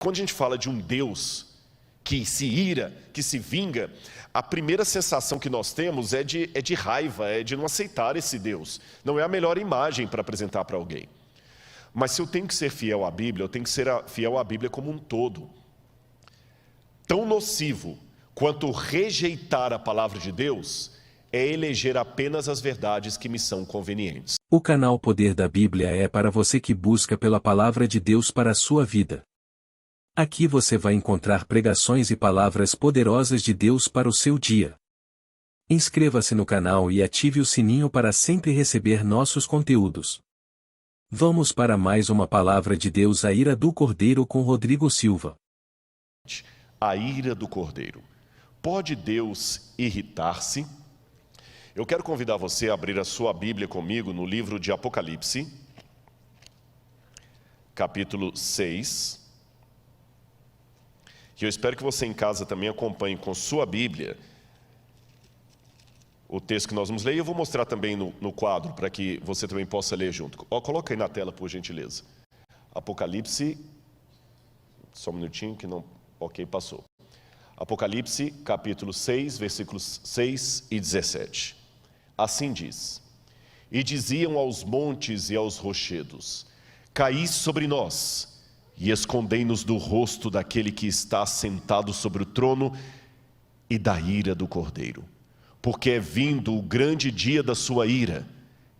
Quando a gente fala de um Deus que se ira, que se vinga, a primeira sensação que nós temos é de raiva, é de não aceitar esse Deus. Não é a melhor imagem para apresentar para alguém. Mas se eu tenho que ser fiel à Bíblia, eu tenho que ser fiel à Bíblia como um todo. Tão nocivo quanto rejeitar a palavra de Deus é eleger apenas as verdades que me são convenientes. O canal Poder da Bíblia é para você que busca pela palavra de Deus para a sua vida. Aqui você vai encontrar pregações e palavras poderosas de Deus para o seu dia. Inscreva-se no canal e ative o sininho para sempre receber nossos conteúdos. Vamos para mais uma palavra de Deus, a ira do Cordeiro, com Rodrigo Silva. A ira do Cordeiro. Pode Deus irritar-se? Eu quero convidar você a abrir a sua Bíblia comigo no livro de Apocalipse, capítulo 6. E eu espero que você em casa também acompanhe com sua Bíblia o texto que nós vamos ler. E eu vou mostrar também no quadro, para que você também possa ler junto. Coloca aí na tela, por gentileza. Apocalipse, só um minutinho que não... Ok, passou. Apocalipse, capítulo 6, versículos 6 e 17. Assim diz: E diziam aos montes e aos rochedos: Caí sobre nós, e escondei-nos do rosto daquele que está sentado sobre o trono e da ira do Cordeiro. Porque é vindo o grande dia da sua ira,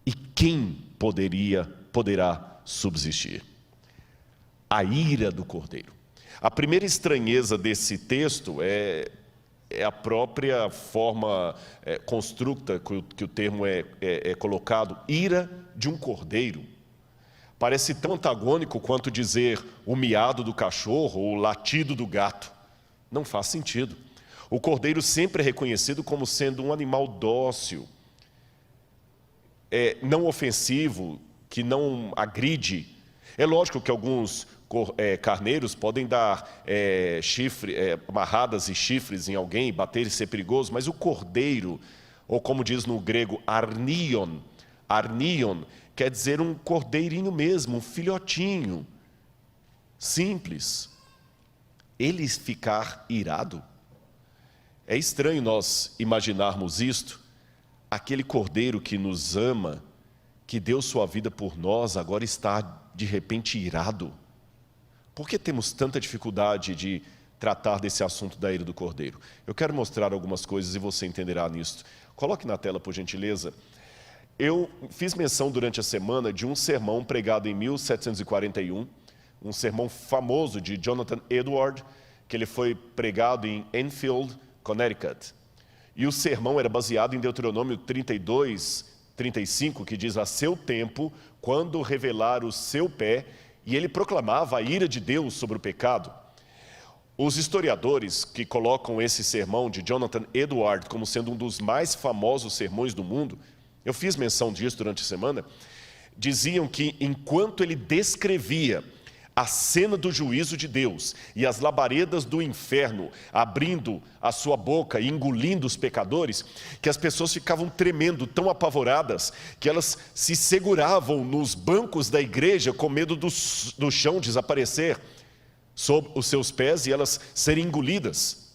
e quem poderá subsistir? A ira do Cordeiro. A primeira estranheza desse texto é a própria forma construta que o termo é colocado, ira de um cordeiro. Parece tão antagônico quanto dizer o miado do cachorro ou o latido do gato. Não faz sentido. O cordeiro sempre é reconhecido como sendo um animal dócil, não ofensivo, que não agride. É lógico que alguns carneiros podem dar amarradas e chifres em alguém, bater e ser perigoso, mas o cordeiro, ou como diz no grego, arnion, quer dizer um cordeirinho mesmo, um filhotinho, simples. Ele ficar irado? É estranho nós imaginarmos isto. Aquele cordeiro que nos ama, que deu sua vida por nós, agora está de repente irado. Por que temos tanta dificuldade de tratar desse assunto da ira do Cordeiro? Eu quero mostrar algumas coisas e você entenderá nisso. Coloque na tela, por gentileza. Eu fiz menção durante a semana de um sermão pregado em 1741, um sermão famoso de Jonathan Edwards, que ele foi pregado em Enfield, Connecticut. E o sermão era baseado em Deuteronômio 32, 35, que diz: a seu tempo, quando revelar o seu pé, e ele proclamava a ira de Deus sobre o pecado. Os historiadores que colocam esse sermão de Jonathan Edwards como sendo um dos mais famosos sermões do mundo, eu fiz menção disso durante a semana, diziam que enquanto ele descrevia a cena do juízo de Deus e as labaredas do inferno abrindo a sua boca e engolindo os pecadores, que as pessoas ficavam tremendo, tão apavoradas, que elas se seguravam nos bancos da igreja com medo do chão desaparecer sob os seus pés e elas serem engolidas.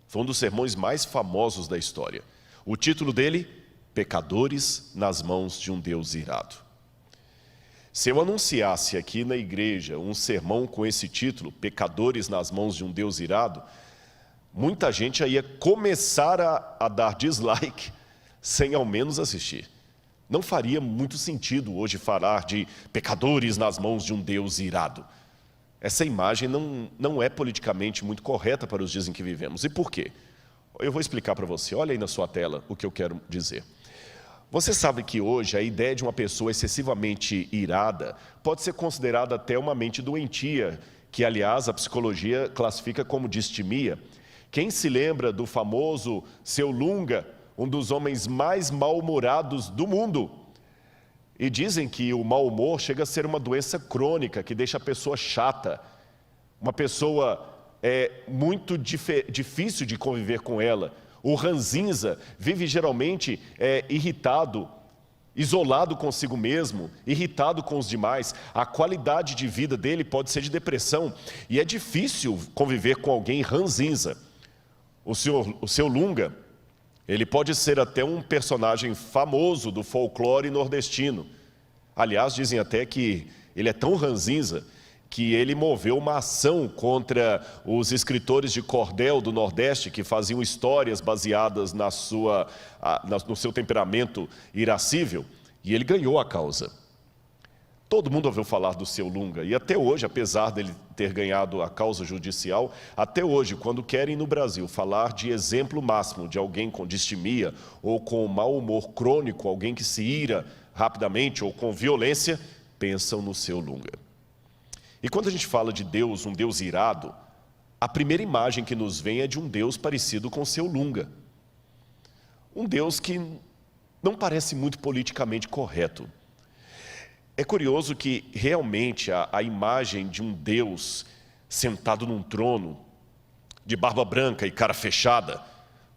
Foi um dos sermões mais famosos da história. O título dele: Pecadores nas mãos de um Deus irado. Se eu anunciasse aqui na igreja um sermão com esse título, Pecadores nas mãos de um Deus irado, muita gente ia começar a dar dislike sem ao menos assistir. Não faria muito sentido hoje falar de pecadores nas mãos de um Deus irado. Essa imagem não é politicamente muito correta para os dias em que vivemos. E por quê? Eu vou explicar para você. Olha aí na sua tela o que eu quero dizer. Você sabe que hoje a ideia de uma pessoa excessivamente irada pode ser considerada até uma mente doentia, que aliás a psicologia classifica como distimia. Quem se lembra do famoso Seu Lunga, um dos homens mais mal-humorados do mundo? E dizem que o mau humor chega a ser uma doença crônica, que deixa a pessoa chata, uma pessoa muito difícil de conviver com ela. O ranzinza vive geralmente irritado, isolado consigo mesmo, irritado com os demais, a qualidade de vida dele pode ser de depressão. E é difícil conviver com alguém ranzinza. O seu Lunga, ele pode ser até um personagem famoso do folclore nordestino. Aliás, dizem até que ele é tão ranzinza que ele moveu uma ação contra os escritores de cordel do Nordeste que faziam histórias baseadas no seu temperamento irascível, e ele ganhou a causa. Todo mundo ouviu falar do seu Lunga, e até hoje, apesar dele ter ganhado a causa judicial, até hoje, quando querem no Brasil falar de exemplo máximo de alguém com distimia ou com mau humor crônico, alguém que se ira rapidamente ou com violência, pensam no seu Lunga. E quando a gente fala de Deus, um Deus irado, a primeira imagem que nos vem é de um Deus parecido com o seu Lunga. Um Deus que não parece muito politicamente correto. É curioso que realmente a imagem de um Deus sentado num trono, de barba branca e cara fechada,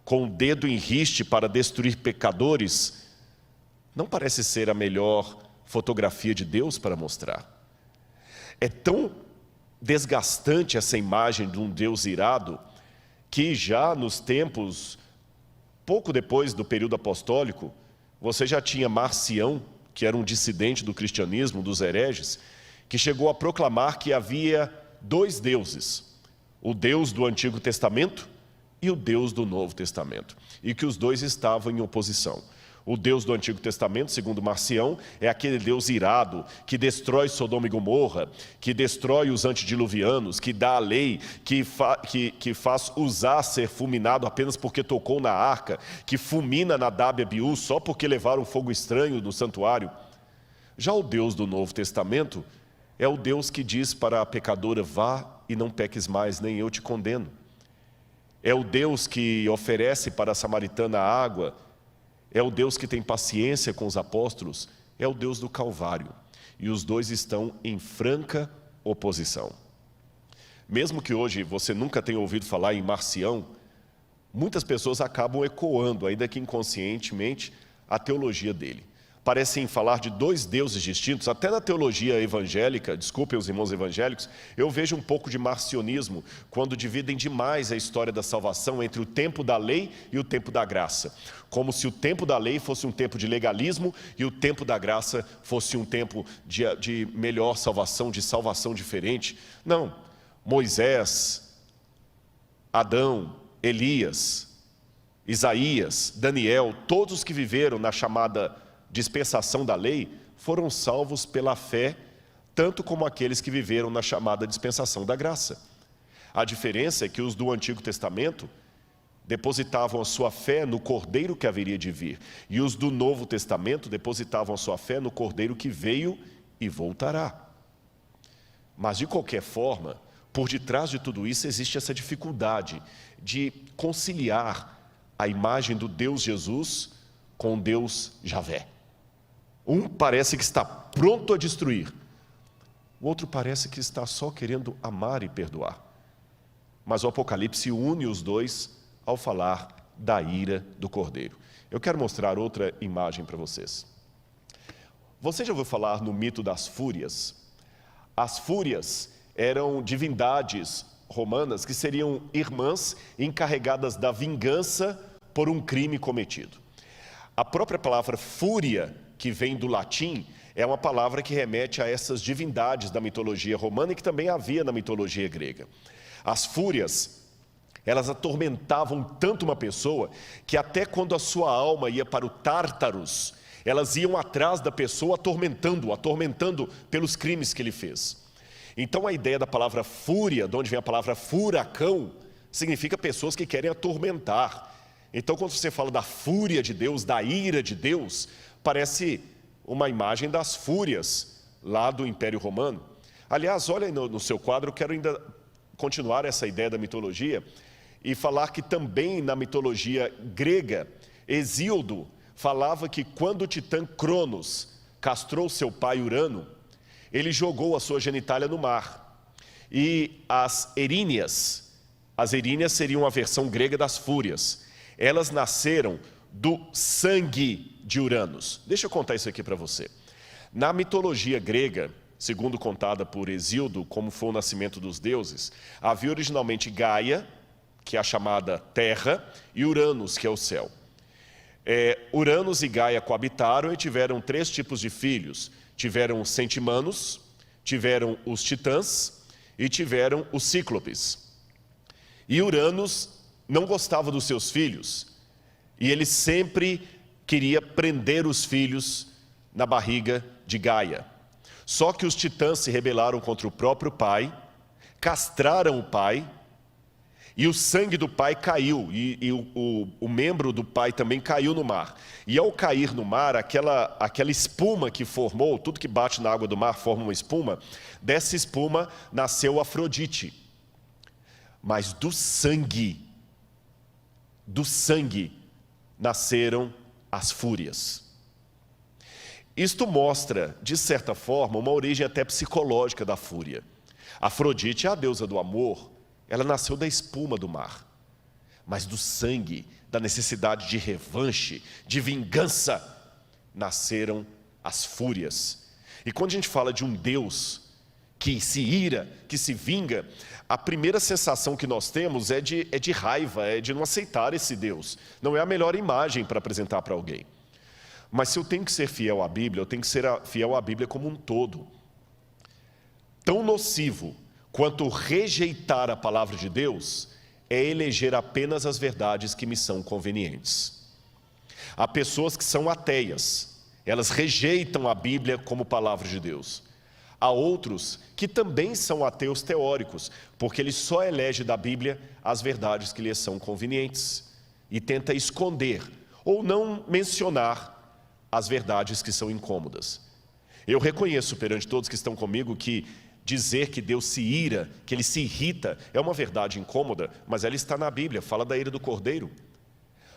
com o dedo em riste para destruir pecadores, não parece ser a melhor fotografia de Deus para mostrar. É tão desgastante essa imagem de um Deus irado, que já nos tempos, pouco depois do período apostólico, você já tinha Marcião, que era um dissidente do cristianismo, dos hereges, que chegou a proclamar que havia dois deuses, o Deus do Antigo Testamento e o Deus do Novo Testamento, e que os dois estavam em oposição. O Deus do Antigo Testamento, segundo Marcião, é aquele Deus irado, que destrói Sodoma e Gomorra, que destrói os antediluvianos, que dá a lei, que faz Uzá ser fulminado apenas porque tocou na arca, que fulmina Nadab e Abiú só porque levaram fogo estranho no santuário. Já o Deus do Novo Testamento é o Deus que diz para a pecadora: vá e não peques mais, nem eu te condeno. É o Deus que oferece para a samaritana água. É o Deus que tem paciência com os apóstolos, é o Deus do Calvário. E os dois estão em franca oposição. Mesmo que hoje você nunca tenha ouvido falar em Marcião, muitas pessoas acabam ecoando, ainda que inconscientemente, a teologia dele. Parecem falar de dois deuses distintos. Até na teologia evangélica, desculpem os irmãos evangélicos, eu vejo um pouco de marcionismo, quando dividem demais a história da salvação entre o tempo da lei e o tempo da graça. Como se o tempo da lei fosse um tempo de legalismo e o tempo da graça fosse um tempo de melhor salvação, de salvação diferente. Não. Moisés, Adão, Elias, Isaías, Daniel, todos os que viveram na chamada dispensação da lei, foram salvos pela fé, tanto como aqueles que viveram na chamada dispensação da graça. A diferença é que os do Antigo Testamento depositavam a sua fé no Cordeiro que haveria de vir, e os do Novo Testamento depositavam a sua fé no Cordeiro que veio e voltará. Mas, de qualquer forma, por detrás de tudo isso existe essa dificuldade de conciliar a imagem do Deus Jesus com Deus Javé. Um parece que está pronto a destruir, o outro parece que está só querendo amar e perdoar. Mas o Apocalipse une os dois ao falar da ira do Cordeiro. Eu quero mostrar outra imagem para vocês. Você já ouviu falar no mito das fúrias? As fúrias eram divindades romanas que seriam irmãs encarregadas da vingança por um crime cometido. A própria palavra fúria, que vem do latim, é uma palavra que remete a essas divindades da mitologia romana e que também havia na mitologia grega. As fúrias, elas atormentavam tanto uma pessoa que até quando a sua alma ia para o Tártaros, elas iam atrás da pessoa atormentando pelos crimes que ele fez. Então a ideia da palavra fúria, de onde vem a palavra furacão, significa pessoas que querem atormentar. Então quando você fala da fúria de Deus, da ira de Deus, parece uma imagem das fúrias lá do Império Romano. Aliás, olha aí no seu quadro, eu quero ainda continuar essa ideia da mitologia e falar que também na mitologia grega, Hesíodo falava que quando o titã Cronos castrou seu pai Urano, ele jogou a sua genitália no mar. E as eríneas seriam a versão grega das fúrias. Elas nasceram do sangue de Uranos. Deixa eu contar isso aqui para você. Na mitologia grega, segundo contada por Hesíodo, como foi o nascimento dos deuses, havia originalmente Gaia, que é a chamada Terra, e Uranos, que é o céu. Uranos e Gaia coabitaram e tiveram 3 tipos de filhos. Tiveram os centimanos, tiveram os titãs e tiveram os cíclopes. E Uranos não gostava dos seus filhos, e ele sempre queria prender os filhos na barriga de Gaia. Só que os titãs se rebelaram contra o próprio pai, castraram o pai, e o sangue do pai caiu, e o membro do pai também caiu no mar. E ao cair no mar, aquela espuma que formou, tudo que bate na água do mar forma uma espuma, dessa espuma nasceu Afrodite. Mas do sangue nasceram as fúrias. Isto mostra, de certa forma, uma origem até psicológica da fúria. Afrodite é a deusa do amor, ela nasceu da espuma do mar, mas do sangue, da necessidade de revanche, de vingança, nasceram as fúrias. E quando a gente fala de um Deus que se ira, que se vinga, a primeira sensação que nós temos é de raiva, é de não aceitar esse Deus. Não é a melhor imagem para apresentar para alguém. Mas se eu tenho que ser fiel à Bíblia, eu tenho que ser fiel à Bíblia como um todo. Tão nocivo quanto rejeitar a palavra de Deus é eleger apenas as verdades que me são convenientes. Há pessoas que são ateias, elas rejeitam a Bíblia como palavra de Deus. Há outros que também são ateus teóricos, porque eles só elegem da Bíblia as verdades que lhes são convenientes e tenta esconder ou não mencionar as verdades que são incômodas. Eu reconheço perante todos que estão comigo que dizer que Deus se ira, que Ele se irrita, é uma verdade incômoda, mas ela está na Bíblia, fala da ira do Cordeiro.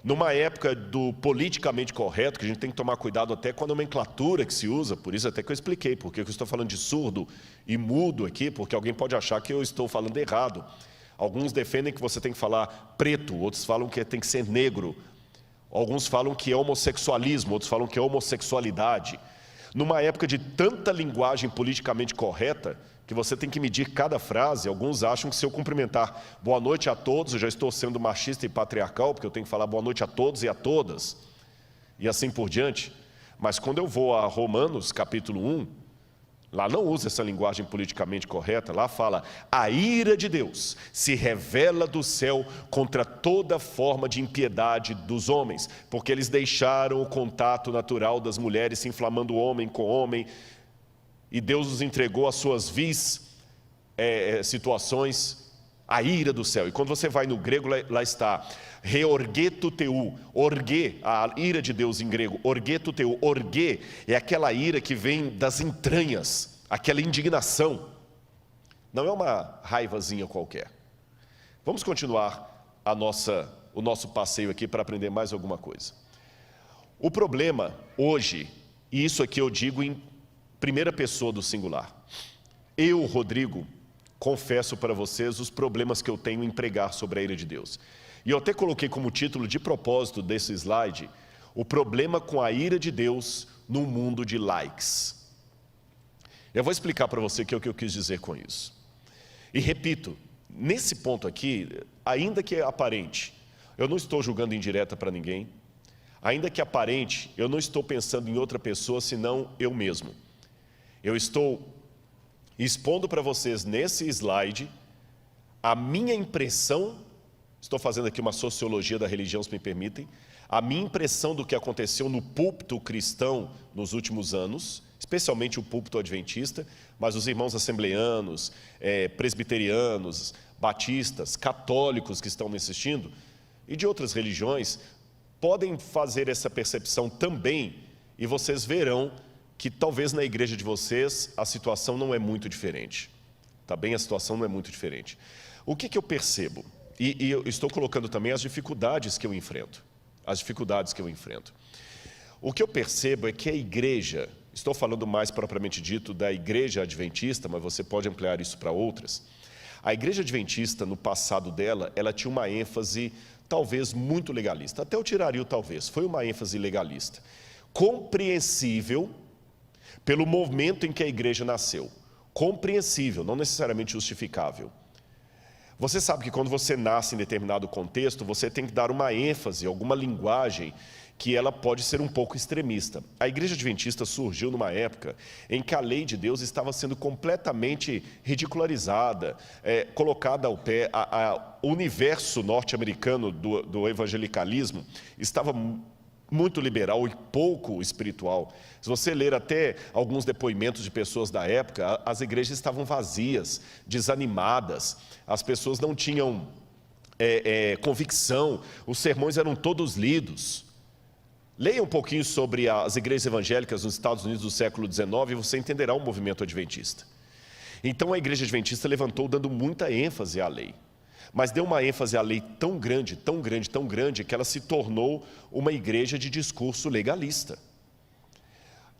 Numa época do politicamente correto, que a gente tem que tomar cuidado até com a nomenclatura que se usa, por isso até que eu expliquei, porque eu estou falando de surdo e mudo aqui, porque alguém pode achar que eu estou falando errado. Alguns defendem que você tem que falar preto, outros falam que tem que ser negro, alguns falam que é homossexualismo, outros falam que é homossexualidade. Numa época de tanta linguagem politicamente correta, que você tem que medir cada frase, alguns acham que se eu cumprimentar boa noite a todos, eu já estou sendo machista e patriarcal, porque eu tenho que falar boa noite a todos e a todas, e assim por diante. Mas quando eu vou a Romanos, capítulo 1, lá não usa essa linguagem politicamente correta, lá fala: a ira de Deus se revela do céu contra toda forma de impiedade dos homens, porque eles deixaram o contato natural das mulheres, se inflamando homem com homem, e Deus os entregou às suas vis situações, a ira do céu. E quando você vai no grego, lá está reorgeto teu, orge, a ira de Deus em grego, orgeto teu, orge é aquela ira que vem das entranhas, aquela indignação, não é uma raivazinha qualquer. Vamos continuar o nosso passeio aqui para aprender mais alguma coisa. O problema hoje, e isso aqui eu digo em primeira pessoa do singular, eu, Rodrigo, confesso para vocês os problemas que eu tenho em pregar sobre a ira de Deus. E eu até coloquei como título de propósito desse slide, o problema com a ira de Deus num mundo de likes. Eu vou explicar para você o que eu quis dizer com isso. E repito, nesse ponto aqui, ainda que é aparente, eu não estou julgando indireta para ninguém, ainda que aparente, eu não estou pensando em outra pessoa senão eu mesmo. Eu estou expondo para vocês nesse slide a minha impressão, estou fazendo aqui uma sociologia da religião, se me permitem, a minha impressão do que aconteceu no púlpito cristão nos últimos anos, especialmente o púlpito adventista, mas os irmãos assembleanos, presbiterianos, batistas, católicos que estão me assistindo, e de outras religiões, podem fazer essa percepção também, e vocês verão que talvez na igreja de vocês a situação não é muito diferente. Tá bem? A situação não é muito diferente. O que eu percebo? E eu estou colocando também as dificuldades que eu enfrento. As dificuldades que eu enfrento. O que eu percebo é que a igreja, estou falando mais propriamente dito da igreja adventista, mas você pode ampliar isso para outras. A igreja adventista, no passado dela, ela tinha uma ênfase talvez muito legalista. Até eu tiraria o talvez, foi uma ênfase legalista. Compreensível pelo momento em que a igreja nasceu. Compreensível, não necessariamente justificável. Você sabe que quando você nasce em determinado contexto, você tem que dar uma ênfase, alguma linguagem que ela pode ser um pouco extremista. A igreja adventista surgiu numa época em que a lei de Deus estava sendo completamente ridicularizada, colocada ao pé. O universo norte-americano do evangelicalismo estava muito liberal e pouco espiritual. Se você ler até alguns depoimentos de pessoas da época, as igrejas estavam vazias, desanimadas, as pessoas não tinham convicção, os sermões eram todos lidos. Leia um pouquinho sobre as igrejas evangélicas nos Estados Unidos do século XIX e você entenderá o movimento adventista. Então a igreja adventista levantou dando muita ênfase à lei. Mas deu uma ênfase à lei tão grande, tão grande, tão grande, que ela se tornou uma igreja de discurso legalista.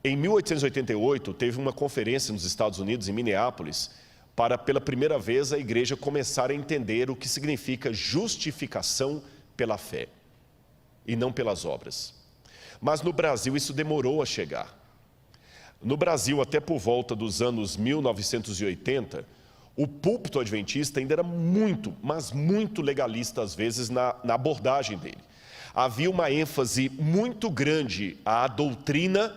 Em 1888, teve uma conferência nos Estados Unidos, em Minneapolis, para pela primeira vez a igreja começar a entender o que significa justificação pela fé e não pelas obras. Mas no Brasil isso demorou a chegar. No Brasil, até por volta dos anos 1980, o púlpito adventista ainda era muito, mas muito legalista às vezes na abordagem dele. Havia uma ênfase muito grande à doutrina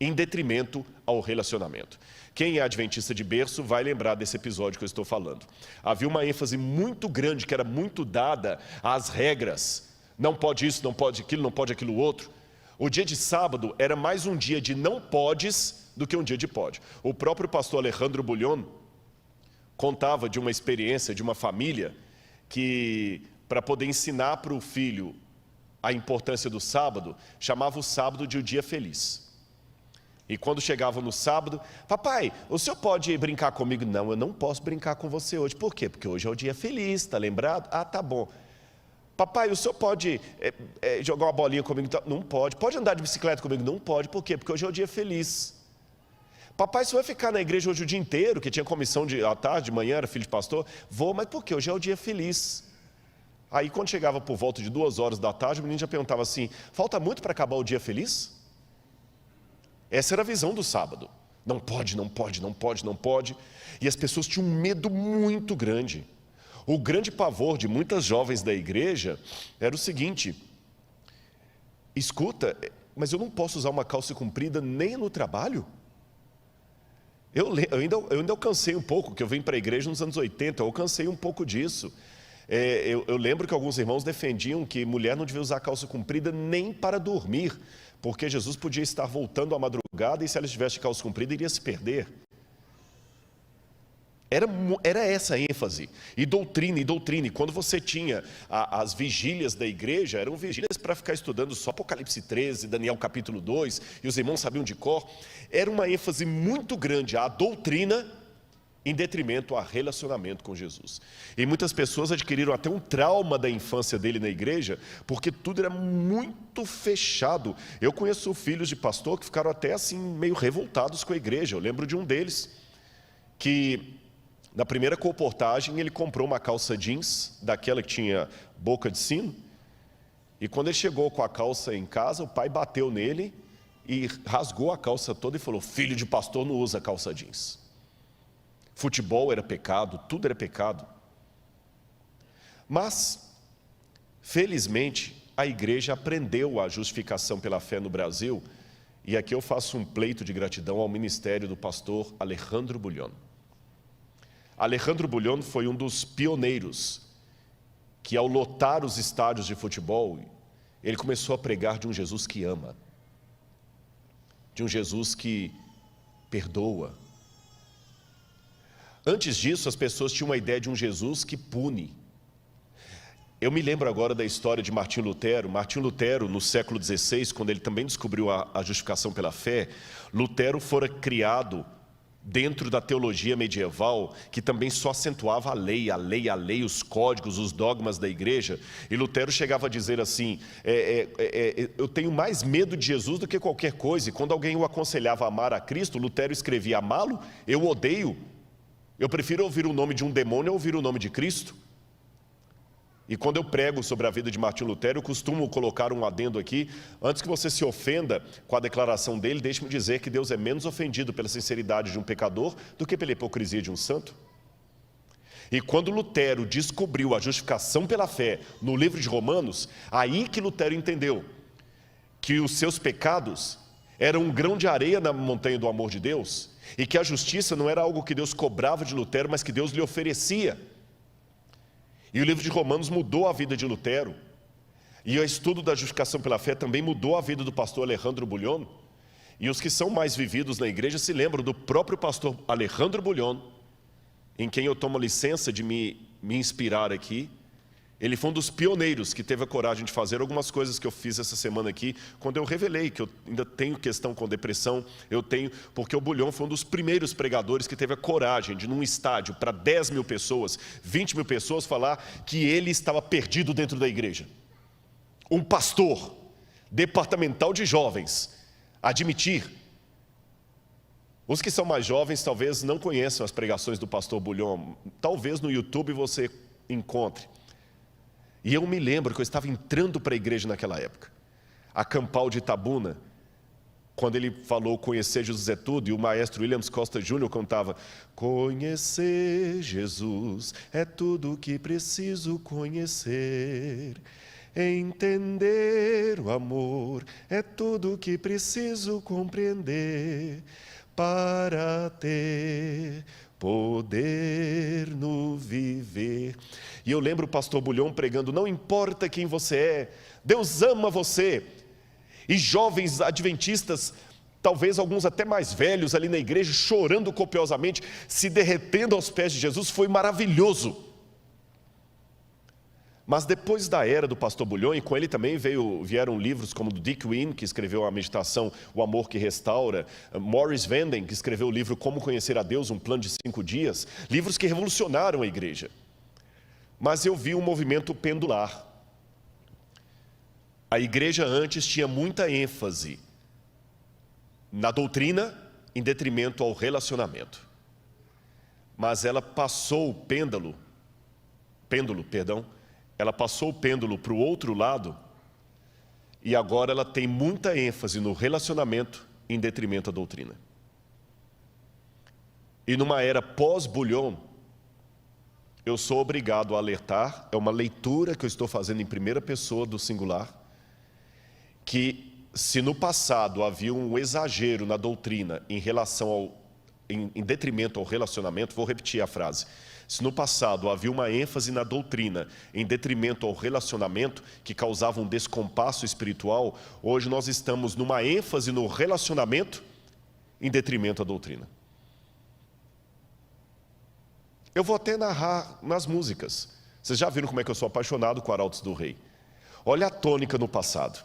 em detrimento ao relacionamento. Quem é adventista de berço vai lembrar desse episódio que eu estou falando. Havia uma ênfase muito grande que era muito dada às regras. Não pode isso, não pode aquilo, não pode aquilo outro. O dia de sábado era mais um dia de não podes do que um dia de pode. O próprio pastor Alejandro Bullion contava de uma experiência de uma família que, para poder ensinar para o filho a importância do sábado, chamava o sábado de o dia feliz. E quando chegava no sábado, papai, o senhor pode brincar comigo? Não, eu não posso brincar com você hoje. Por quê? Porque hoje é o dia feliz, está lembrado? Ah, tá bom. Papai, o senhor pode jogar uma bolinha comigo? Não pode. Pode andar de bicicleta comigo? Não pode. Por quê? Porque hoje é o dia feliz. Papai, você vai ficar na igreja hoje o dia inteiro, que tinha comissão à tarde, de manhã, era filho de pastor? Vou, mas por quê? Hoje é o dia feliz. Aí quando chegava por volta de 2 horas da tarde, o menino já perguntava assim, falta muito para acabar o dia feliz? Essa era a visão do sábado. Não pode, não pode, não pode, não pode. E as pessoas tinham um medo muito grande. O grande pavor de muitas jovens da igreja era o seguinte, escuta, mas eu não posso usar uma calça comprida nem no trabalho? Eu ainda alcancei um pouco, que eu vim para a igreja nos anos 80, eu alcancei um pouco disso. Eu lembro que alguns irmãos defendiam que mulher não devia usar calça comprida nem para dormir, porque Jesus podia estar voltando à madrugada e se ela estivesse de calça comprida iria se perder. Era essa a ênfase, e doutrina, e quando você tinha as vigílias da igreja, eram vigílias para ficar estudando só Apocalipse 13, Daniel capítulo 2, e os irmãos sabiam de cor, era uma ênfase muito grande à doutrina, em detrimento ao relacionamento com Jesus. E muitas pessoas adquiriram até um trauma da infância dele na igreja, porque tudo era muito fechado. Eu conheço filhos de pastor que ficaram até assim, meio revoltados com a igreja. Eu lembro de um deles, que na primeira colportagem ele comprou uma calça jeans, daquela que tinha boca de sino, e quando ele chegou com a calça em casa, o pai bateu nele e rasgou a calça toda e falou, filho de pastor não usa calça jeans. Futebol era pecado, tudo era pecado. Mas, felizmente, a igreja aprendeu a justificação pela fé no Brasil, e aqui eu faço um pleito de gratidão ao ministério do pastor Alejandro Bullion. Alejandro Bullion foi um dos pioneiros que, ao lotar os estádios de futebol, ele começou a pregar de um Jesus que ama, de um Jesus que perdoa. Antes disso, as pessoas tinham uma ideia de um Jesus que pune. Eu me lembro agora da história de Martim Lutero. Martim Lutero, no século XVI, quando ele também descobriu a justificação pela fé, Lutero fora criado dentro da teologia medieval, que também só acentuava a lei, os códigos, os dogmas da igreja. E Lutero chegava a dizer assim, eu tenho mais medo de Jesus do que qualquer coisa. E quando alguém o aconselhava a amar a Cristo, Lutero escrevia, amá-lo, eu odeio. Eu prefiro ouvir o nome de um demônio a ouvir o nome de Cristo. E quando eu prego sobre a vida de Martinho Lutero, eu costumo colocar um adendo aqui. Antes que você se ofenda com a declaração dele, deixe-me dizer que Deus é menos ofendido pela sinceridade de um pecador do que pela hipocrisia de um santo. E quando Lutero descobriu a justificação pela fé no livro de Romanos, aí que Lutero entendeu que os seus pecados eram um grão de areia na montanha do amor de Deus, e que a justiça não era algo que Deus cobrava de Lutero, mas que Deus lhe oferecia. E o livro de Romanos mudou a vida de Lutero. E o estudo da justificação pela fé também mudou a vida do pastor Alejandro Bullion. E os que são mais vividos na igreja se lembram do próprio pastor Alejandro Bullion, em quem eu tomo licença de me inspirar aqui. Ele foi um dos pioneiros que teve a coragem de fazer algumas coisas que eu fiz essa semana aqui, quando eu revelei que eu ainda tenho questão com depressão, porque o Bullion foi um dos primeiros pregadores que teve a coragem de, num estádio para 10 mil pessoas, 20 mil pessoas, falar que ele estava perdido dentro da igreja. Um pastor departamental de jovens admitir. Os que são mais jovens talvez não conheçam as pregações do pastor Bullion, talvez no YouTube você encontre. E eu me lembro que eu estava entrando para a igreja naquela época, a Campal de Itabuna, quando ele falou conhecer Jesus é tudo, e o maestro Williams Costa Jr. cantava: conhecer Jesus é tudo o que preciso conhecer, entender o amor é tudo o que preciso compreender, para ter poder no viver. E eu lembro o pastor Bullion pregando: não importa quem você é, Deus ama você. E jovens adventistas, talvez alguns até mais velhos ali na igreja, chorando copiosamente, se derretendo aos pés de Jesus. Foi maravilhoso. Mas depois da era do pastor Bullion, e com ele também vieram livros como do Dick Wynne, que escreveu a meditação O Amor que Restaura, Morris Vanden, que escreveu o livro Como Conhecer a Deus, um Plano de 5 Dias, livros que revolucionaram a igreja. Mas eu vi um movimento pendular. A igreja antes tinha muita ênfase na doutrina em detrimento ao relacionamento. Mas ela passou o pêndulo, ela passou o pêndulo para o outro lado, e agora ela tem muita ênfase no relacionamento em detrimento à doutrina. E numa era pós-Bullion, eu sou obrigado a alertar, é uma leitura que eu estou fazendo em primeira pessoa do singular, que se no passado havia um exagero na doutrina em detrimento ao relacionamento, vou repetir a frase: se no passado havia uma ênfase na doutrina em detrimento ao relacionamento que causava um descompasso espiritual, hoje nós estamos numa ênfase no relacionamento em detrimento à doutrina. Eu vou até narrar nas músicas. Vocês já viram como é que eu sou apaixonado com Arautos do Rei. Olha a tônica no passado.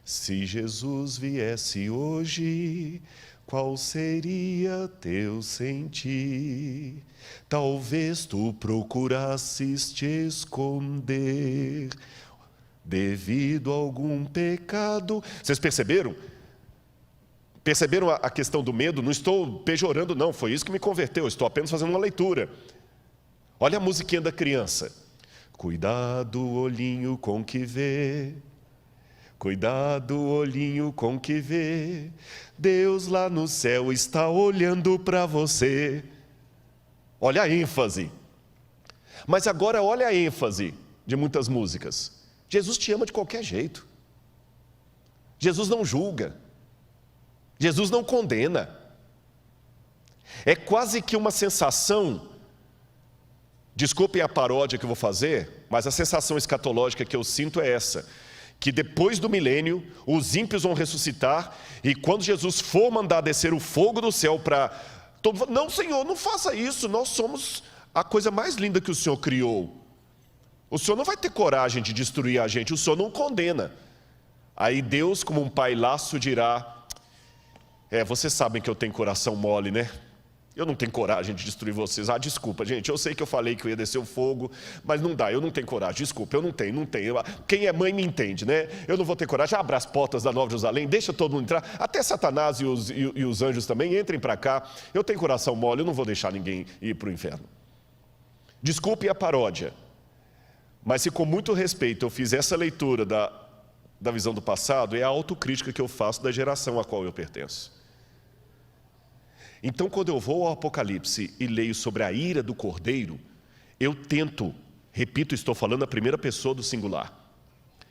Se Jesus viesse hoje, qual seria teu sentir? Talvez tu procurasses te esconder devido a algum pecado. Vocês perceberam? Perceberam a questão do medo? Não estou pejorando não, foi isso que me converteu, estou apenas fazendo uma leitura. Olha a musiquinha da criança. Cuidado, olhinho com que vê. Cuidado, olhinho com que vê. Deus lá no céu está olhando para você. Olha a ênfase. Mas agora olha a ênfase de muitas músicas. Jesus te ama de qualquer jeito. Jesus não julga. Jesus não condena. É quase que uma sensação, desculpem a paródia que eu vou fazer, mas a sensação escatológica que eu sinto é essa: que depois do milênio, os ímpios vão ressuscitar, e quando Jesus for mandar descer o fogo do céu para... Não, Senhor, não faça isso, nós somos a coisa mais linda que o Senhor criou. O Senhor não vai ter coragem de destruir a gente, o Senhor não condena. Aí Deus, como um pai laço, dirá: vocês sabem que eu tenho coração mole, né? Eu não tenho coragem de destruir vocês. Ah, desculpa, gente, eu sei que eu falei que eu ia descer o fogo, mas não dá, eu não tenho coragem. Desculpa, eu não tenho. Quem é mãe me entende, né? Eu não vou ter coragem. Abra as portas da Nova Jerusalém, deixa todo mundo entrar. Até Satanás e os anjos também, entrem para cá. Eu tenho coração mole, eu não vou deixar ninguém ir para o inferno. Desculpe a paródia, mas se com muito respeito eu fiz essa leitura da visão do passado, é a autocrítica que eu faço da geração a qual eu pertenço. Então, quando eu vou ao Apocalipse e leio sobre a ira do Cordeiro, eu tento, repito, estou falando a primeira pessoa do singular,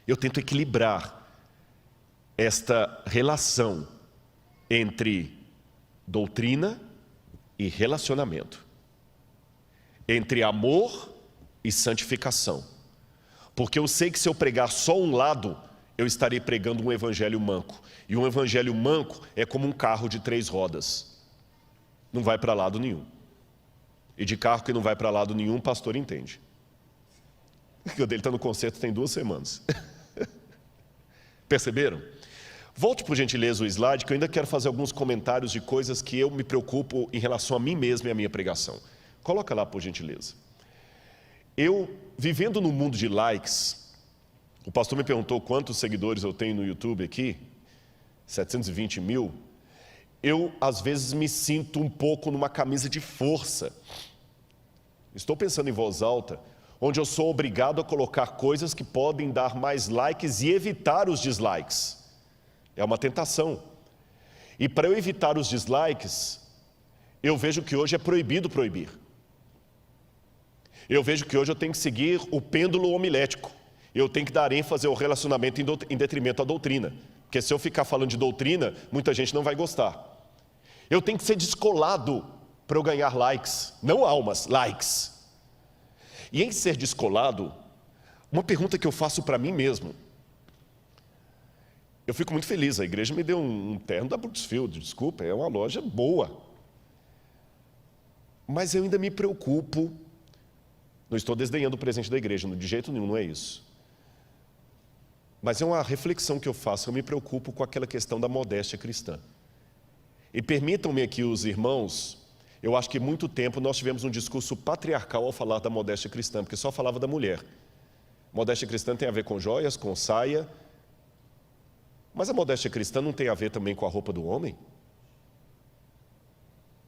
eu tento equilibrar esta relação entre doutrina e relacionamento, entre amor e santificação. Porque eu sei que se eu pregar só um lado, eu estarei pregando um evangelho manco. E um evangelho manco é como um carro de 3 rodas. Não vai para lado nenhum. E de carro que não vai para lado nenhum, o pastor entende. O dele está no concerto tem 2 semanas. Perceberam? Volte, por gentileza, o slide, que eu ainda quero fazer alguns comentários de coisas que eu me preocupo em relação a mim mesmo e a minha pregação. Coloca lá, por gentileza. Eu, vivendo no mundo de likes, o pastor me perguntou quantos seguidores eu tenho no YouTube aqui, 720 mil. Eu, às vezes, me sinto um pouco numa camisa de força. Estou pensando em voz alta, onde eu sou obrigado a colocar coisas que podem dar mais likes e evitar os dislikes. É uma tentação. E para eu evitar os dislikes, eu vejo que hoje é proibido proibir. Eu vejo que hoje eu tenho que seguir o pêndulo homilético. Eu tenho que dar ênfase ao relacionamento em detrimento à doutrina. Porque se eu ficar falando de doutrina, muita gente não vai gostar. Eu tenho que ser descolado para eu ganhar likes, não almas, likes. E em ser descolado, uma pergunta que eu faço para mim mesmo. Eu fico muito feliz, a igreja me deu um terno da Brooksfield, desculpa, é uma loja boa. Mas eu ainda me preocupo, não estou desdenhando o presente da igreja, de jeito nenhum, não é isso. Mas é uma reflexão que eu faço, eu me preocupo com aquela questão da modéstia cristã. E permitam-me aqui os irmãos, eu acho que muito tempo nós tivemos um discurso patriarcal ao falar da modéstia cristã, porque só falava da mulher. Modéstia cristã tem a ver com joias, com saia, mas a modéstia cristã não tem a ver também com a roupa do homem?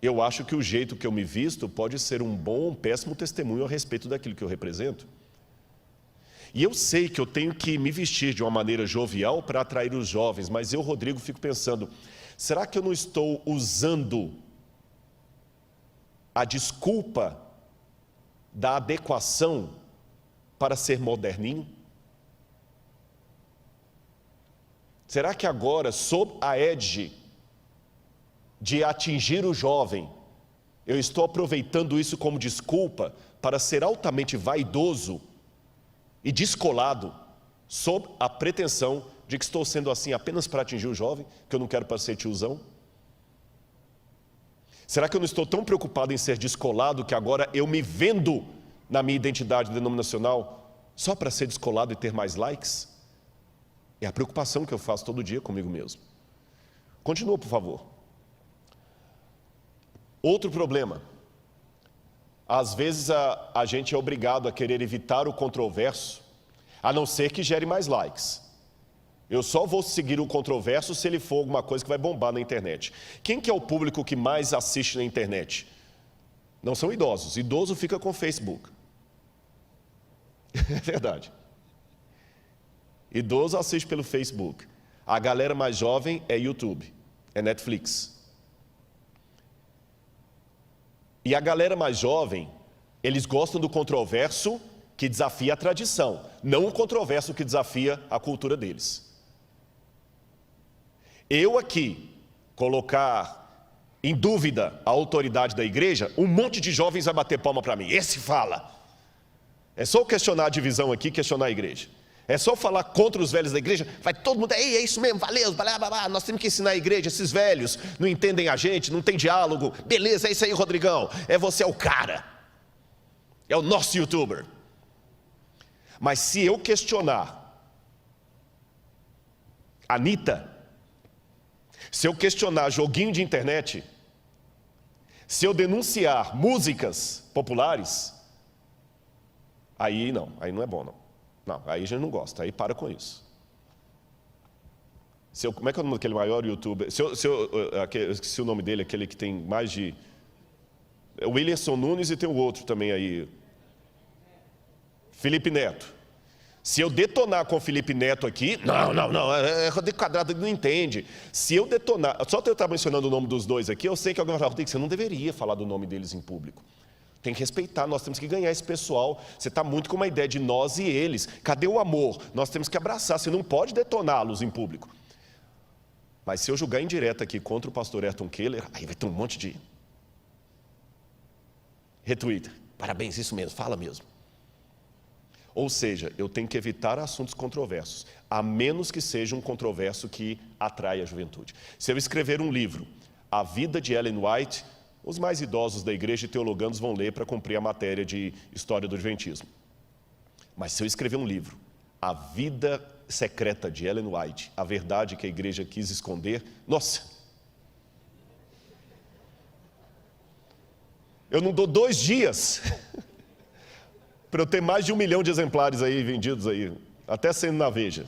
Eu acho que o jeito que eu me visto pode ser um bom ou um péssimo testemunho a respeito daquilo que eu represento. E eu sei que eu tenho que me vestir de uma maneira jovial para atrair os jovens, mas eu, Rodrigo, fico pensando, será que eu não estou usando a desculpa da adequação para ser moderninho? Será que agora, sob a égide de atingir o jovem, eu estou aproveitando isso como desculpa para ser altamente vaidoso e descolado, sob a pretensão de que estou sendo assim apenas para atingir o jovem, que eu não quero para ser tiozão? Será que eu não estou tão preocupado em ser descolado que agora eu me vendo na minha identidade denominacional só para ser descolado e ter mais likes? É a preocupação que eu faço todo dia comigo mesmo. Continua, por favor. Outro problema. Às vezes a gente é obrigado a querer evitar o controverso, a não ser que gere mais likes. Eu só vou seguir o controverso se ele for alguma coisa que vai bombar na internet. Quem que é o público que mais assiste na internet? Não são idosos. Idoso fica com o Facebook. É verdade. Idoso assiste pelo Facebook. A galera mais jovem é YouTube, é Netflix. E a galera mais jovem, eles gostam do controverso que desafia a tradição, não o controverso que desafia a cultura deles. Eu aqui colocar em dúvida a autoridade da igreja, um monte de jovens vai bater palma para mim. Esse fala. É só eu questionar a divisão aqui, questionar a igreja. É só eu falar contra os velhos da igreja, vai todo mundo, ei, é isso mesmo, valeu, blá, blá, blá, nós temos que ensinar a igreja, esses velhos não entendem a gente, não tem diálogo, beleza, é isso aí, Rodrigão, você é o cara, é o nosso youtuber. Mas se eu questionar Anitta, se eu questionar joguinho de internet, Se eu denunciar músicas populares, aí não é bom não. Não, aí a gente não gosta, aí para com isso. Como é que é o nome daquele maior youtuber? Esqueci o nome dele, aquele que tem mais de... O Whindersson Nunes e tem o outro também aí. Felipe Neto. Se eu detonar com o Felipe Neto aqui, não, é Rodrigo Quadrado, ele não entende. Se eu detonar, só eu estar mencionando o nome dos dois aqui, eu sei que alguém vai falar, Rodrigo, você não deveria falar do nome deles em público. Tem que respeitar, nós temos que ganhar esse pessoal. Você está muito com uma ideia de nós e eles. Cadê o amor? Nós temos que abraçar, você não pode detoná-los em público. Mas se eu julgar indireta aqui contra o pastor Ayrton Keller, aí vai ter um monte de retweet. Parabéns, isso mesmo, fala mesmo. Ou seja, eu tenho que evitar assuntos controversos, a menos que seja um controverso que atrai a juventude. Se eu escrever um livro, A Vida de Ellen White, os mais idosos da igreja e teologandos vão ler para cumprir a matéria de História do Adventismo. Mas se eu escrever um livro, A Vida Secreta de Ellen White, a verdade que a igreja quis esconder, nossa! Eu não dou 2 dias para eu ter mais de 1 milhão de exemplares aí vendidos aí, até sendo na Veja.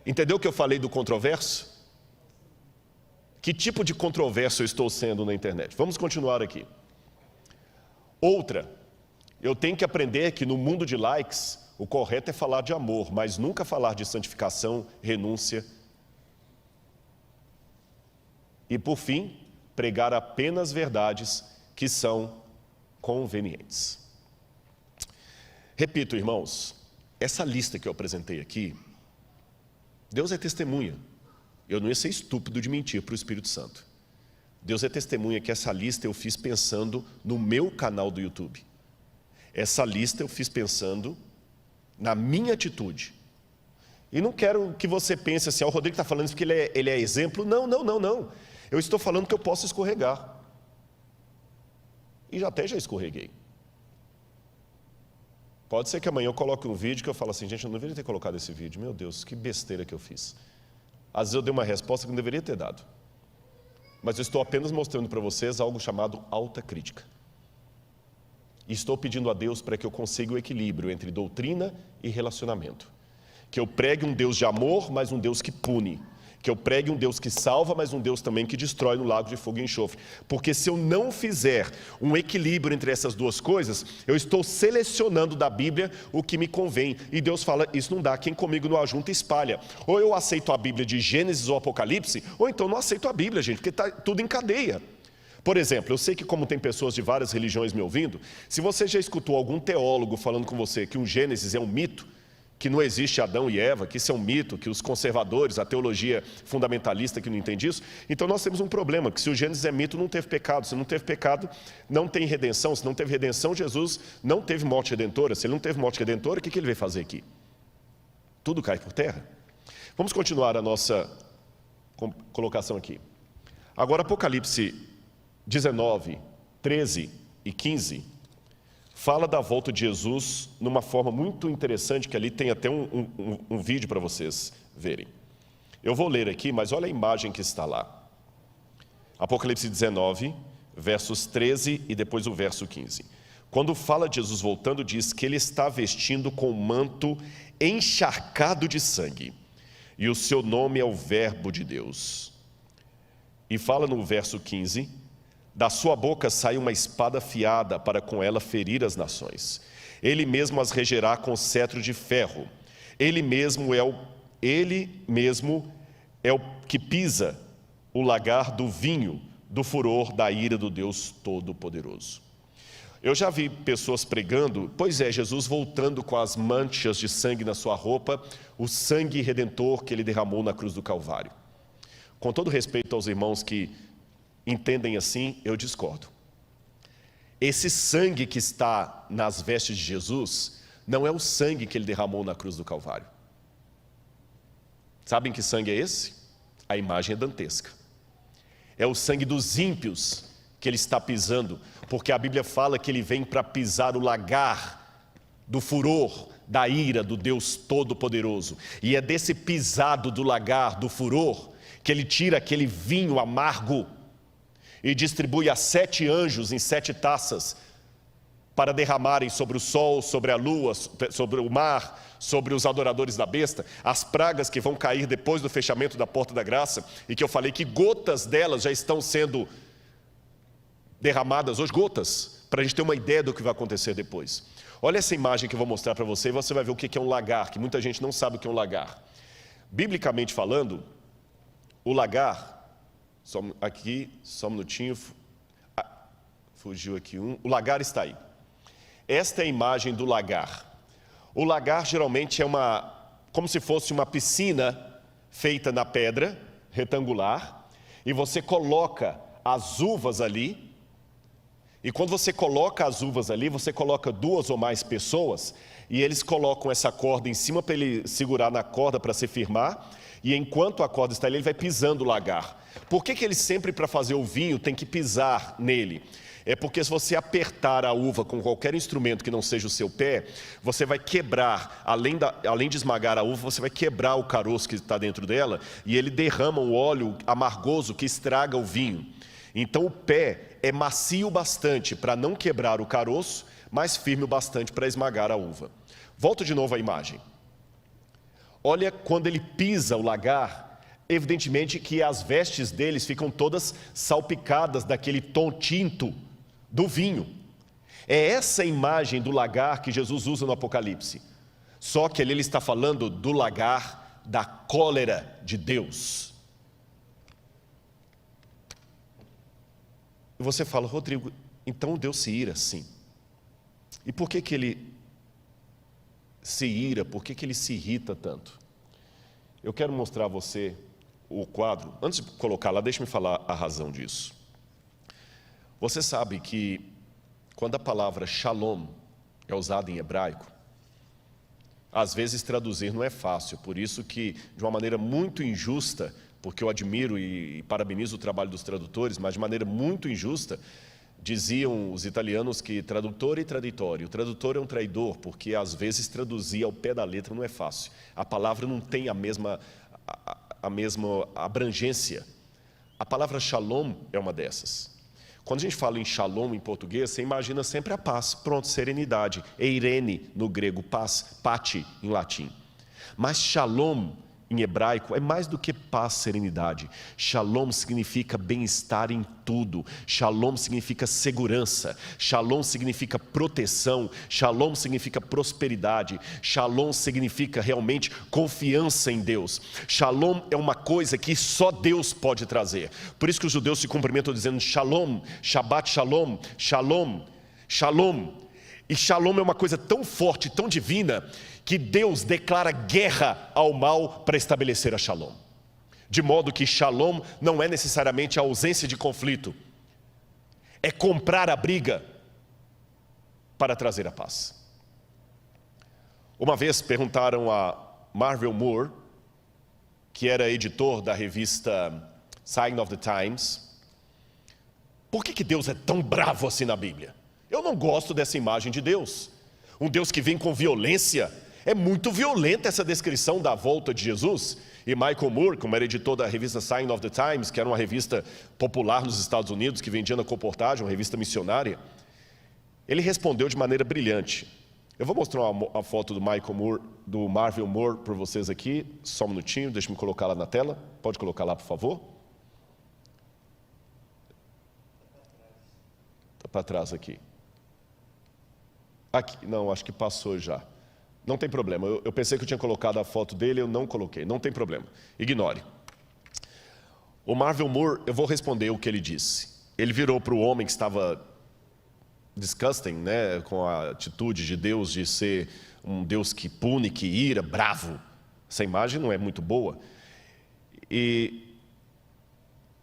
Entendeu o que eu falei do controverso? Que tipo de controverso eu estou sendo na internet? Vamos continuar aqui. Outra, eu tenho que aprender que no mundo de likes, o correto é falar de amor, mas nunca falar de santificação, renúncia. E por fim, pregar apenas verdades que são convenientes. Repito, irmãos, essa lista que eu apresentei aqui, Deus é testemunha. Eu não ia ser estúpido de mentir para o Espírito Santo. Deus é testemunha que essa lista eu fiz pensando no meu canal do YouTube. Essa lista eu fiz pensando na minha atitude. E não quero que você pense assim, o Rodrigo está falando isso porque ele é exemplo. Não. Eu estou falando que eu posso escorregar. E já escorreguei. Pode ser que amanhã eu coloque um vídeo que eu falo assim, gente, eu não deveria ter colocado esse vídeo. Meu Deus, que besteira que eu fiz. Às vezes eu dei uma resposta que não deveria ter dado. Mas eu estou apenas mostrando para vocês algo chamado alta crítica. E estou pedindo a Deus para que eu consiga o equilíbrio entre doutrina e relacionamento. Que eu pregue um Deus de amor, mas um Deus que pune. Que eu pregue um Deus que salva, mas um Deus também que destrói no lago de fogo e enxofre. Porque se eu não fizer um equilíbrio entre essas duas coisas, eu estou selecionando da Bíblia o que me convém. E Deus fala, isso não dá, quem comigo não ajunta espalha. Ou eu aceito a Bíblia de Gênesis ou Apocalipse, ou então não aceito a Bíblia, gente, porque está tudo em cadeia. Por exemplo, eu sei que como tem pessoas de várias religiões me ouvindo, se você já escutou algum teólogo falando com você que um Gênesis é um mito, que não existe Adão e Eva, que isso é um mito, que os conservadores, a teologia fundamentalista que não entende isso, então nós temos um problema, que se o Gênesis é mito, não teve pecado. Se não teve pecado, não tem redenção. Se não teve redenção, Jesus não teve morte redentora. Se ele não teve morte redentora, o que ele veio fazer aqui? Tudo cai por terra. Vamos continuar a nossa colocação aqui. Agora, Apocalipse 19, 13 e 15... fala da volta de Jesus numa forma muito interessante, que ali tem até um vídeo para vocês verem. Eu vou ler aqui, mas olha a imagem que está lá. Apocalipse 19, versos 13 e depois o verso 15. Quando fala de Jesus voltando, diz que ele está vestindo com um manto encharcado de sangue, e o seu nome é o Verbo de Deus. E fala no verso 15... da sua boca sai uma espada afiada para com ela ferir as nações. Ele mesmo as regerá com cetro de ferro. Ele mesmo é o que pisa o lagar do vinho, do furor da ira do Deus Todo-Poderoso. Eu já vi pessoas pregando, pois é, Jesus voltando com as manchas de sangue na sua roupa, o sangue redentor que ele derramou na cruz do Calvário. Com todo respeito aos irmãos que entendem assim, eu discordo. Esse sangue que está nas vestes de Jesus, não é o sangue que ele derramou na cruz do Calvário. Sabem que sangue é esse? A imagem é dantesca. É o sangue dos ímpios que ele está pisando, porque a Bíblia fala que ele vem para pisar o lagar do furor, da ira do Deus Todo-Poderoso. E é desse pisado do lagar, do furor, que ele tira aquele vinho amargo. e distribui a 7 anjos em 7 taças para derramarem sobre o sol, sobre a lua, sobre o mar, sobre os adoradores da besta, as pragas que vão cair depois do fechamento da porta da graça, e que eu falei que gotas delas já estão sendo derramadas hoje, gotas, para a gente ter uma ideia do que vai acontecer depois. Olha essa imagem que eu vou mostrar para você, e você vai ver o que é um lagar, que muita gente não sabe o que é um lagar. Biblicamente falando, o lagar, só um minutinho, fugiu aqui o lagar está aí. Esta é a imagem do lagar. O lagar geralmente é como se fosse uma piscina feita na pedra, retangular, e você coloca as uvas ali, e quando você coloca as uvas ali, você coloca 2 ou mais pessoas, e eles colocam essa corda em cima para ele segurar na corda para se firmar, e enquanto a corda está ali, ele vai pisando o lagar. Por que ele sempre, para fazer o vinho, tem que pisar nele? É porque se você apertar a uva com qualquer instrumento que não seja o seu pé, você vai quebrar, além de esmagar a uva, você vai quebrar o caroço que está dentro dela, e ele derrama um óleo amargoso que estraga o vinho. Então o pé é macio bastante para não quebrar o caroço, mas firme o bastante para esmagar a uva. Volto de novo à imagem. Olha quando ele pisa o lagar, evidentemente que as vestes deles ficam todas salpicadas daquele tom tinto do vinho. É essa imagem do lagar que Jesus usa no Apocalipse. Só que ali ele está falando do lagar da cólera de Deus. E você fala, Rodrigo, então Deus se ira sim. E por que ele se ira? Por que ele se irrita tanto? Eu quero mostrar a você o quadro. Antes de colocar lá, deixe-me falar a razão disso. Você sabe que quando a palavra shalom é usada em hebraico, às vezes traduzir não é fácil, por isso que de uma maneira muito injusta, porque eu admiro e parabenizo o trabalho dos tradutores, mas de maneira muito injusta, diziam os italianos que tradutor e traditório. O tradutor é um traidor, porque às vezes traduzir ao pé da letra não é fácil. A palavra não tem a mesma abrangência. A palavra shalom é uma dessas. Quando a gente fala em shalom em português, você imagina sempre a paz, pronto, serenidade. Eirene no grego, paz, pati em latim. Mas shalom em hebraico é mais do que paz, serenidade. Shalom significa bem-estar em tudo. Shalom significa segurança. Shalom significa proteção. Shalom significa prosperidade. Shalom significa realmente confiança em Deus. Shalom é uma coisa que só Deus pode trazer. Por isso que os judeus se cumprimentam dizendo shalom, Shabbat shalom, shalom, shalom. E shalom é uma coisa tão forte, tão divina, que Deus declara guerra ao mal para estabelecer a shalom. De modo que shalom não é necessariamente a ausência de conflito, é comprar a briga para trazer a paz. Uma vez perguntaram a Marvel Moore, que era editor da revista Sign of the Times, por que Deus é tão bravo assim na Bíblia? Eu não gosto dessa imagem de Deus. Um Deus que vem com violência. É muito violenta essa descrição da volta de Jesus. E Michael Moore, como era editor da revista Sign of the Times, que era uma revista popular nos Estados Unidos, que vendia na colportagem, uma revista missionária, ele respondeu de maneira brilhante. Eu vou mostrar uma foto do Michael Moore, do Marvel Moore para vocês aqui. Só um minutinho, deixa-me colocar lá na tela. Pode colocar lá, por favor. Está para trás aqui. Aqui, não, acho que passou já. Não tem problema, eu pensei que eu tinha colocado a foto dele, eu não coloquei, não tem problema, ignore. O Marvel Moore, eu vou responder o que ele disse. Ele virou para o homem que estava disgusting, né, com a atitude de Deus de ser um Deus que pune, que ira, bravo. Essa imagem não é muito boa. E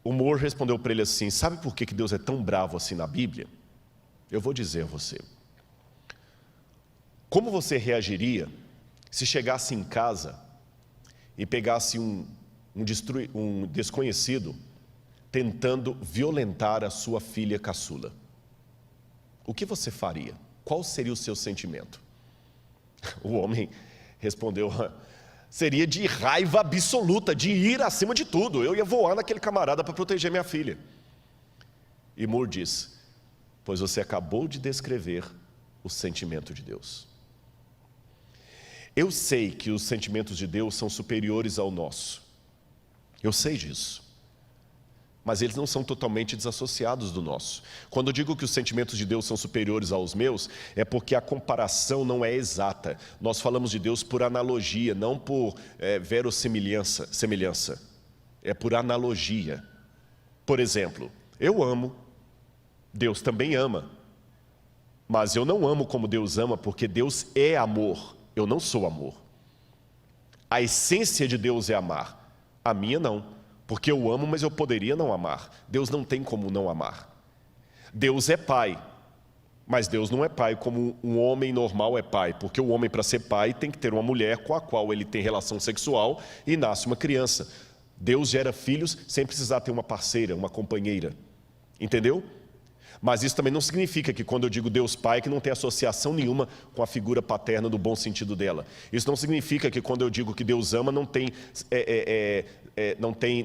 o Moore respondeu para ele assim, sabe por que Deus é tão bravo assim na Bíblia? Eu vou dizer a você. Como você reagiria se chegasse em casa e pegasse um desconhecido tentando violentar a sua filha caçula? O que você faria? Qual seria o seu sentimento? O homem respondeu, seria de raiva absoluta, de ir acima de tudo. Eu ia voar naquele camarada para proteger minha filha. E Moore diz: pois você acabou de descrever o sentimento de Deus. Eu sei que os sentimentos de Deus são superiores ao nosso. Eu sei disso. Mas eles não são totalmente desassociados do nosso. Quando eu digo que os sentimentos de Deus são superiores aos meus, é porque a comparação não é exata. Nós falamos de Deus por analogia, não por semelhança. É por analogia. Por exemplo, eu amo, Deus também ama. Mas eu não amo como Deus ama, porque Deus é amor. Eu não sou amor. A essência de Deus é amar. A minha não. Porque eu amo, mas eu poderia não amar. Deus não tem como não amar. Deus é pai, mas Deus não é pai como um homem normal é pai. Porque o homem, para ser pai, tem que ter uma mulher com a qual ele tem relação sexual e nasce uma criança. Deus gera filhos sem precisar ter uma parceira, uma companheira. Entendeu? Mas isso também não significa que quando eu digo Deus Pai, que não tem associação nenhuma com a figura paterna no bom sentido dela. Isso não significa que quando eu digo que Deus ama, não tem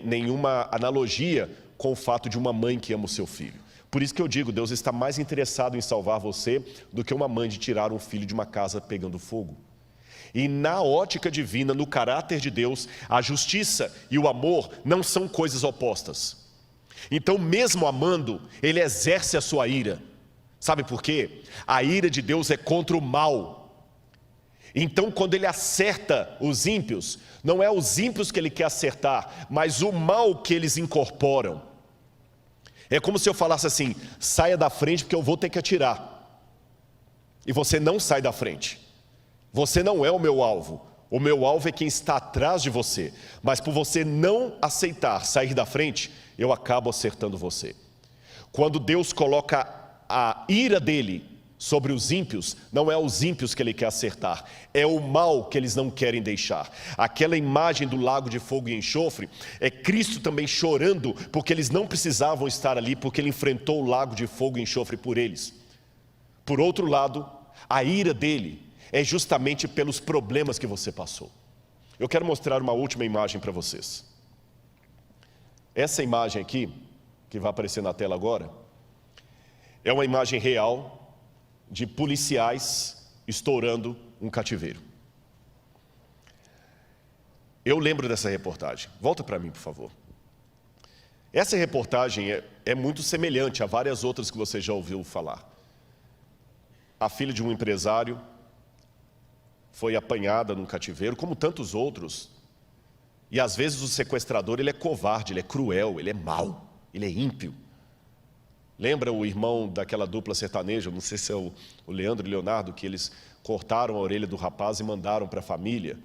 nenhuma analogia com o fato de uma mãe que ama o seu filho. Por isso que eu digo, Deus está mais interessado em salvar você do que uma mãe de tirar um filho de uma casa pegando fogo. E na ótica divina, no caráter de Deus, a justiça e o amor não são coisas opostas. Então, mesmo amando, ele exerce a sua ira. Sabe por quê? A ira de Deus é contra o mal. Então, quando ele acerta os ímpios, não é os ímpios que ele quer acertar, mas o mal que eles incorporam. É como se eu falasse assim: saia da frente porque eu vou ter que atirar. E você não sai da frente. Você não é o meu alvo. O meu alvo é quem está atrás de você. Mas por você não aceitar sair da frente, eu acabo acertando você. Quando Deus coloca a ira dele sobre os ímpios, não é os ímpios que ele quer acertar, é o mal que eles não querem deixar. Aquela imagem do lago de fogo e enxofre é Cristo também chorando, porque eles não precisavam estar ali, porque ele enfrentou o lago de fogo e enxofre por eles. Por outro lado, a ira dele é justamente pelos problemas que você passou. Eu quero mostrar uma última imagem para vocês. Essa imagem aqui, que vai aparecer na tela agora, é uma imagem real de policiais estourando um cativeiro. Eu lembro dessa reportagem. Volta para mim, por favor. Essa reportagem é muito semelhante a várias outras que você já ouviu falar. A filha de um empresário foi apanhada num cativeiro, como tantos outros. E às vezes o sequestrador, ele é covarde, ele é cruel, ele é mau, ele é ímpio. Lembra o irmão daquela dupla sertaneja, não sei se é o Leandro e o Leonardo, que eles cortaram a orelha do rapaz e mandaram para a família?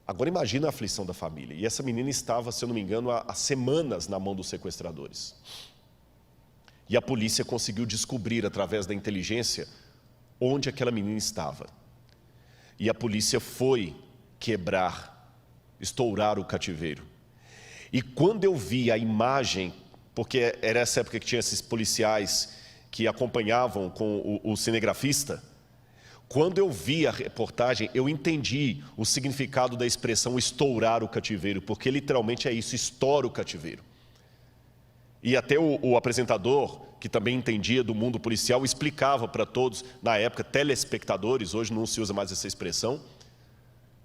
Agora imagina a aflição da família. E essa menina estava, se eu não me engano, há semanas na mão dos sequestradores. E a polícia conseguiu descobrir, através da inteligência, onde aquela menina estava. E a polícia foi estourar o cativeiro. E quando eu vi a imagem, porque era essa época que tinha esses policiais que acompanhavam com o cinegrafista, quando eu vi a reportagem, eu entendi o significado da expressão estourar o cativeiro, porque literalmente é isso, estoura o cativeiro. E até o apresentador, que também entendia do mundo policial, explicava para todos, na época, telespectadores, hoje não se usa mais essa expressão,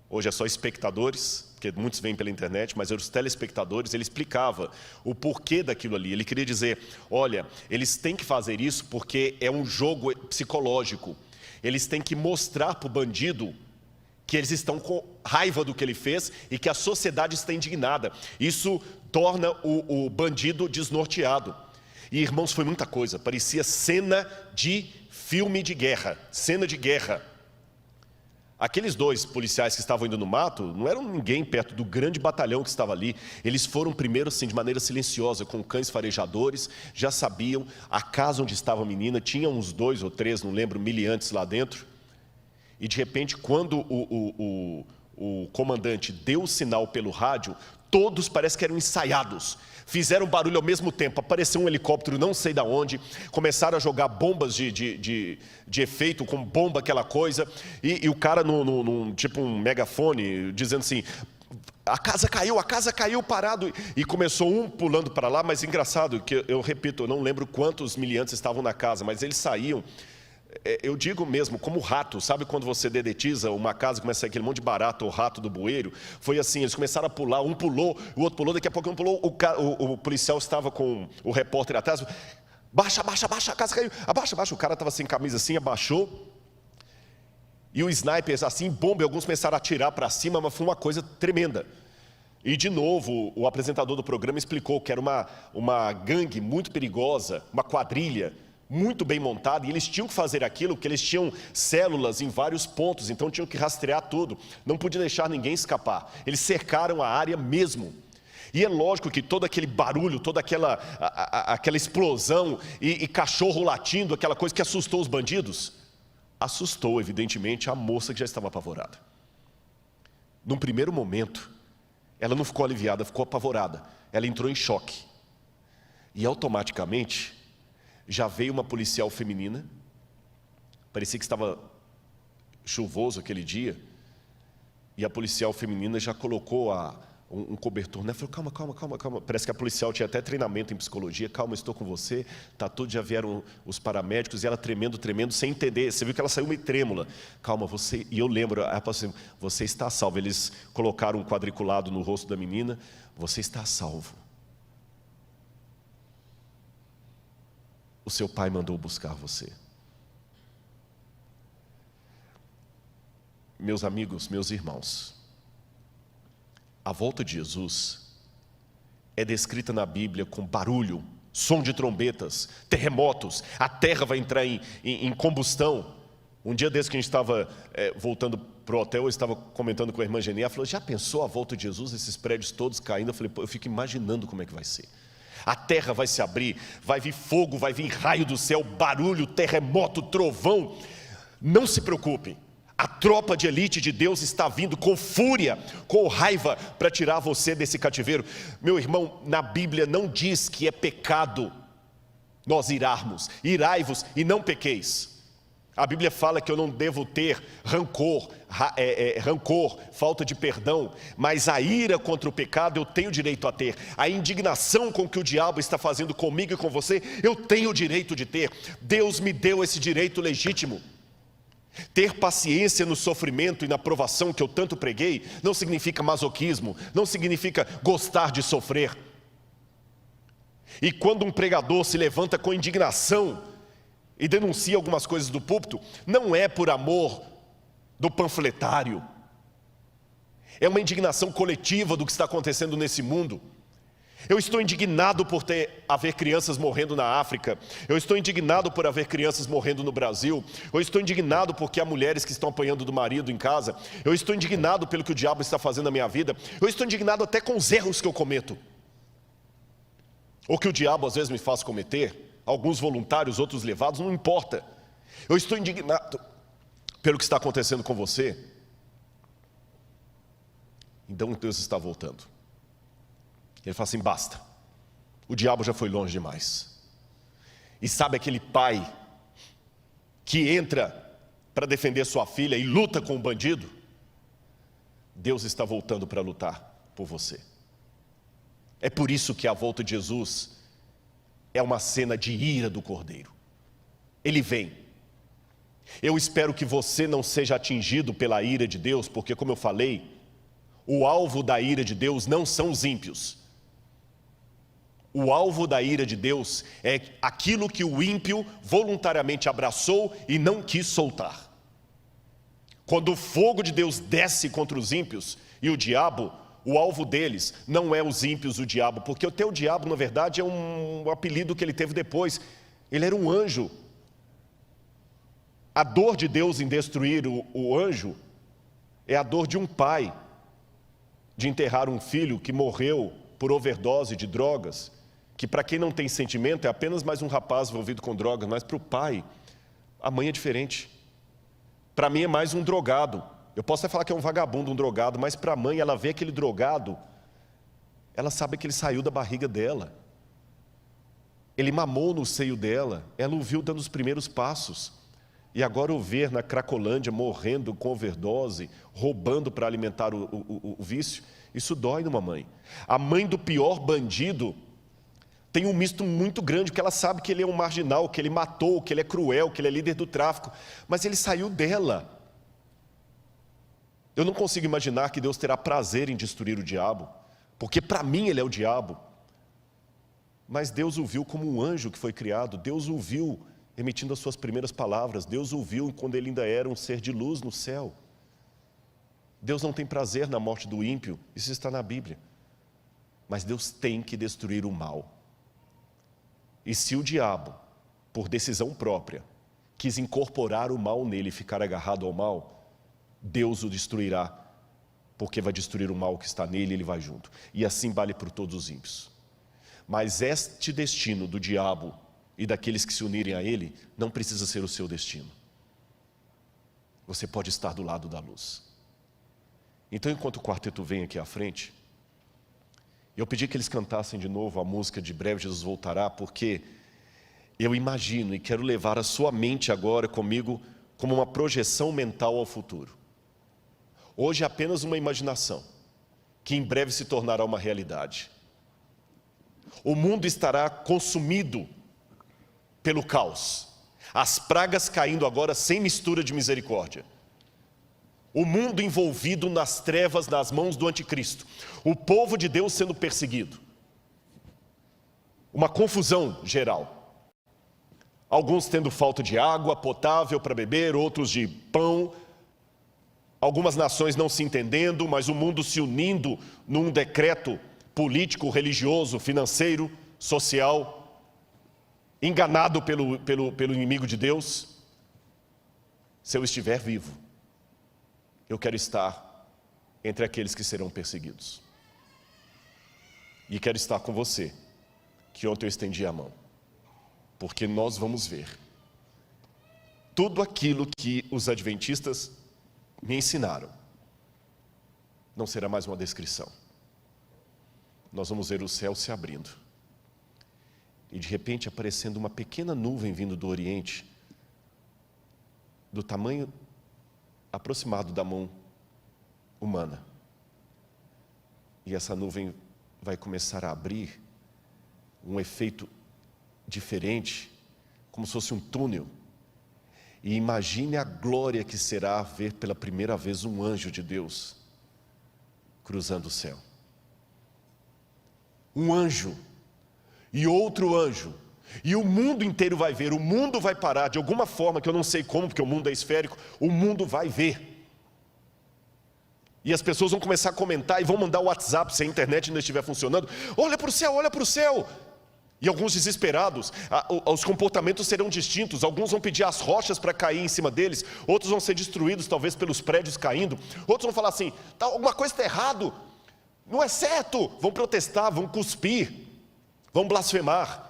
hoje é só espectadores, porque muitos vêm pela internet, mas os telespectadores, ele explicava o porquê daquilo ali. Ele queria dizer, olha, eles têm que fazer isso porque é um jogo psicológico. Eles têm que mostrar para o bandido que eles estão com raiva do que ele fez e que a sociedade está indignada. Isso torna o bandido desnorteado. E, irmãos, foi muita coisa, parecia cena de filme de guerra, cena de guerra. Aqueles dois policiais que estavam indo no mato, não eram ninguém perto do grande batalhão que estava ali. Eles foram primeiro, assim, de maneira silenciosa, com cães farejadores, já sabiam a casa onde estava a menina, tinha uns 2 ou 3, não lembro, miliantes lá dentro. E de repente, quando o comandante deu o sinal pelo rádio, todos parece que eram ensaiados. Fizeram barulho ao mesmo tempo, apareceu um helicóptero não sei de onde, começaram a jogar bombas de efeito, com bomba, aquela coisa, e o cara, tipo um megafone, dizendo assim, a casa caiu parado. E começou um pulando para lá, mas engraçado, que eu repito, eu não lembro quantos miliantes estavam na casa, mas eles saíam, eu digo mesmo, como rato. Sabe quando você dedetiza uma casa e começa a sair aquele monte de barato ou rato do bueiro? Foi assim, eles começaram a pular, um pulou, o outro pulou, daqui a pouco um pulou, o policial estava com o repórter atrás, baixa, a casa caiu, abaixa, o cara estava sem camisa assim, abaixou, e o sniper assim, bomba, e alguns começaram a atirar para cima, mas foi uma coisa tremenda. E de novo, o apresentador do programa explicou que era uma gangue muito perigosa, uma quadrilha, muito bem montada, e eles tinham que fazer aquilo porque eles tinham células em vários pontos, então tinham que rastrear tudo, não podia deixar ninguém escapar. Eles cercaram a área mesmo. E é lógico que todo aquele barulho, toda aquela explosão e cachorro latindo, aquela coisa que assustou os bandidos, assustou evidentemente a moça que já estava apavorada. Num primeiro momento, ela não ficou aliviada, ficou apavorada. Ela entrou em choque. E automaticamente já veio uma policial feminina, parecia que estava chuvoso aquele dia, e a policial feminina já colocou um cobertor, né? Falou, calma, parece que a policial tinha até treinamento em psicologia, calma, estou com você, tá tudo, já vieram os paramédicos, e ela tremendo, sem entender, você viu que ela saiu meio trêmula, calma, você, e eu lembro, ela falou assim, você está salvo, eles colocaram um quadriculado no rosto da menina, você está salvo. O seu pai mandou buscar você. Meus amigos, meus irmãos, a volta de Jesus é descrita na Bíblia com barulho, som de trombetas, terremotos, a terra vai entrar em combustão. Um dia desse que a gente estava voltando para o hotel, eu estava comentando com a irmã Geni, ela falou, já pensou a volta de Jesus, esses prédios todos caindo? Eu falei, eu fico imaginando como é que vai ser. A terra vai se abrir, vai vir fogo, vai vir raio do céu, barulho, terremoto, trovão. Não se preocupem, a tropa de elite de Deus está vindo com fúria, com raiva, para tirar você desse cativeiro. Meu irmão, na Bíblia não diz que é pecado nós irarmos, irai-vos e não pequeis. A Bíblia fala que eu não devo ter rancor, falta de perdão, mas a ira contra o pecado eu tenho direito a ter. A indignação com que o diabo está fazendo comigo e com você, eu tenho o direito de ter. Deus me deu esse direito legítimo. Ter paciência no sofrimento e na provação que eu tanto preguei, não significa masoquismo, não significa gostar de sofrer. E quando um pregador se levanta com indignação e denuncia algumas coisas do púlpito, não é por amor do panfletário. É uma indignação coletiva do que está acontecendo nesse mundo. Eu estou indignado por haver crianças morrendo na África. Eu estou indignado por haver crianças morrendo no Brasil. Eu estou indignado porque há mulheres que estão apanhando do marido em casa. Eu estou indignado pelo que o diabo está fazendo na minha vida. Eu estou indignado até com os erros que eu cometo, ou que o diabo às vezes me faz cometer. Alguns voluntários, outros levados, não importa. Eu estou indignado pelo que está acontecendo com você. Então Deus está voltando. Ele fala assim, basta. O diabo já foi longe demais. E sabe aquele pai que entra para defender sua filha e luta com o bandido? Deus está voltando para lutar por você. É por isso que a volta de Jesus é uma cena de ira do Cordeiro. Ele vem. Eu espero que você não seja atingido pela ira de Deus, porque, como eu falei, o alvo da ira de Deus não são os ímpios. O alvo da ira de Deus é aquilo que o ímpio voluntariamente abraçou e não quis soltar. Quando o fogo de Deus desce contra os ímpios e o diabo, o alvo deles não é os ímpios, o diabo, porque o teu diabo, na verdade, é um apelido que ele teve depois. Ele era um anjo. A dor de Deus em destruir o anjo é a dor de um pai de enterrar um filho que morreu por overdose de drogas, que para quem não tem sentimento é apenas mais um rapaz envolvido com drogas, mas para o pai, a mãe é diferente. Para mim é mais um drogado. Eu posso até falar que é um vagabundo, um drogado, mas para a mãe, ela vê aquele drogado, ela sabe que ele saiu da barriga dela. Ele mamou no seio dela, ela o viu dando os primeiros passos. E agora o ver na Cracolândia morrendo com overdose, roubando para alimentar o vício, isso dói numa mãe. A mãe do pior bandido tem um misto muito grande, porque ela sabe que ele é um marginal, que ele matou, que ele é cruel, que ele é líder do tráfico, mas ele saiu dela. Eu não consigo imaginar que Deus terá prazer em destruir o diabo, porque para mim ele é o diabo. Mas Deus o viu como um anjo que foi criado, Deus o viu emitindo as suas primeiras palavras, Deus o viu quando ele ainda era um ser de luz no céu. Deus não tem prazer na morte do ímpio, isso está na Bíblia. Mas Deus tem que destruir o mal. E se o diabo, por decisão própria, quis incorporar o mal nele e ficar agarrado ao mal, Deus o destruirá, porque vai destruir o mal que está nele e ele vai junto. E assim vale por todos os ímpios. Mas este destino do diabo e daqueles que se unirem a ele, não precisa ser o seu destino. Você pode estar do lado da luz. Então, enquanto o quarteto vem aqui à frente, eu pedi que eles cantassem de novo a música de Breve Jesus Voltará, porque eu imagino e quero levar a sua mente agora comigo como uma projeção mental ao futuro. Hoje é apenas uma imaginação, que em breve se tornará uma realidade. O mundo estará consumido pelo caos, as pragas caindo agora sem mistura de misericórdia. O mundo envolvido nas trevas, nas mãos do anticristo. O povo de Deus sendo perseguido. Uma confusão geral. Alguns tendo falta de água potável para beber, outros de pão. Algumas nações não se entendendo, mas o mundo se unindo num decreto político, religioso, financeiro, social, enganado pelo inimigo de Deus. Se eu estiver vivo, eu quero estar entre aqueles que serão perseguidos. E quero estar com você, que ontem eu estendi a mão. Porque nós vamos ver tudo aquilo que os adventistas me ensinaram. Não será mais uma descrição. Nós vamos ver o céu se abrindo. E de repente aparecendo uma pequena nuvem vindo do Oriente, do tamanho aproximado da mão humana. E essa nuvem vai começar a abrir um efeito diferente, como se fosse um túnel. E imagine a glória que será ver pela primeira vez um anjo de Deus cruzando o céu. Um anjo e outro anjo. E o mundo inteiro vai ver, o mundo vai parar, de alguma forma, que eu não sei como, porque o mundo é esférico, o mundo vai ver. E as pessoas vão começar a comentar e vão mandar o WhatsApp, se a internet ainda estiver funcionando. Olha para o céu, olha para o céu. E alguns desesperados, os comportamentos serão distintos. Alguns vão pedir as rochas para cair em cima deles. Outros vão ser destruídos, talvez pelos prédios caindo. Outros vão falar assim, alguma coisa está errado. Não é certo. Vão protestar, vão cuspir, vão blasfemar.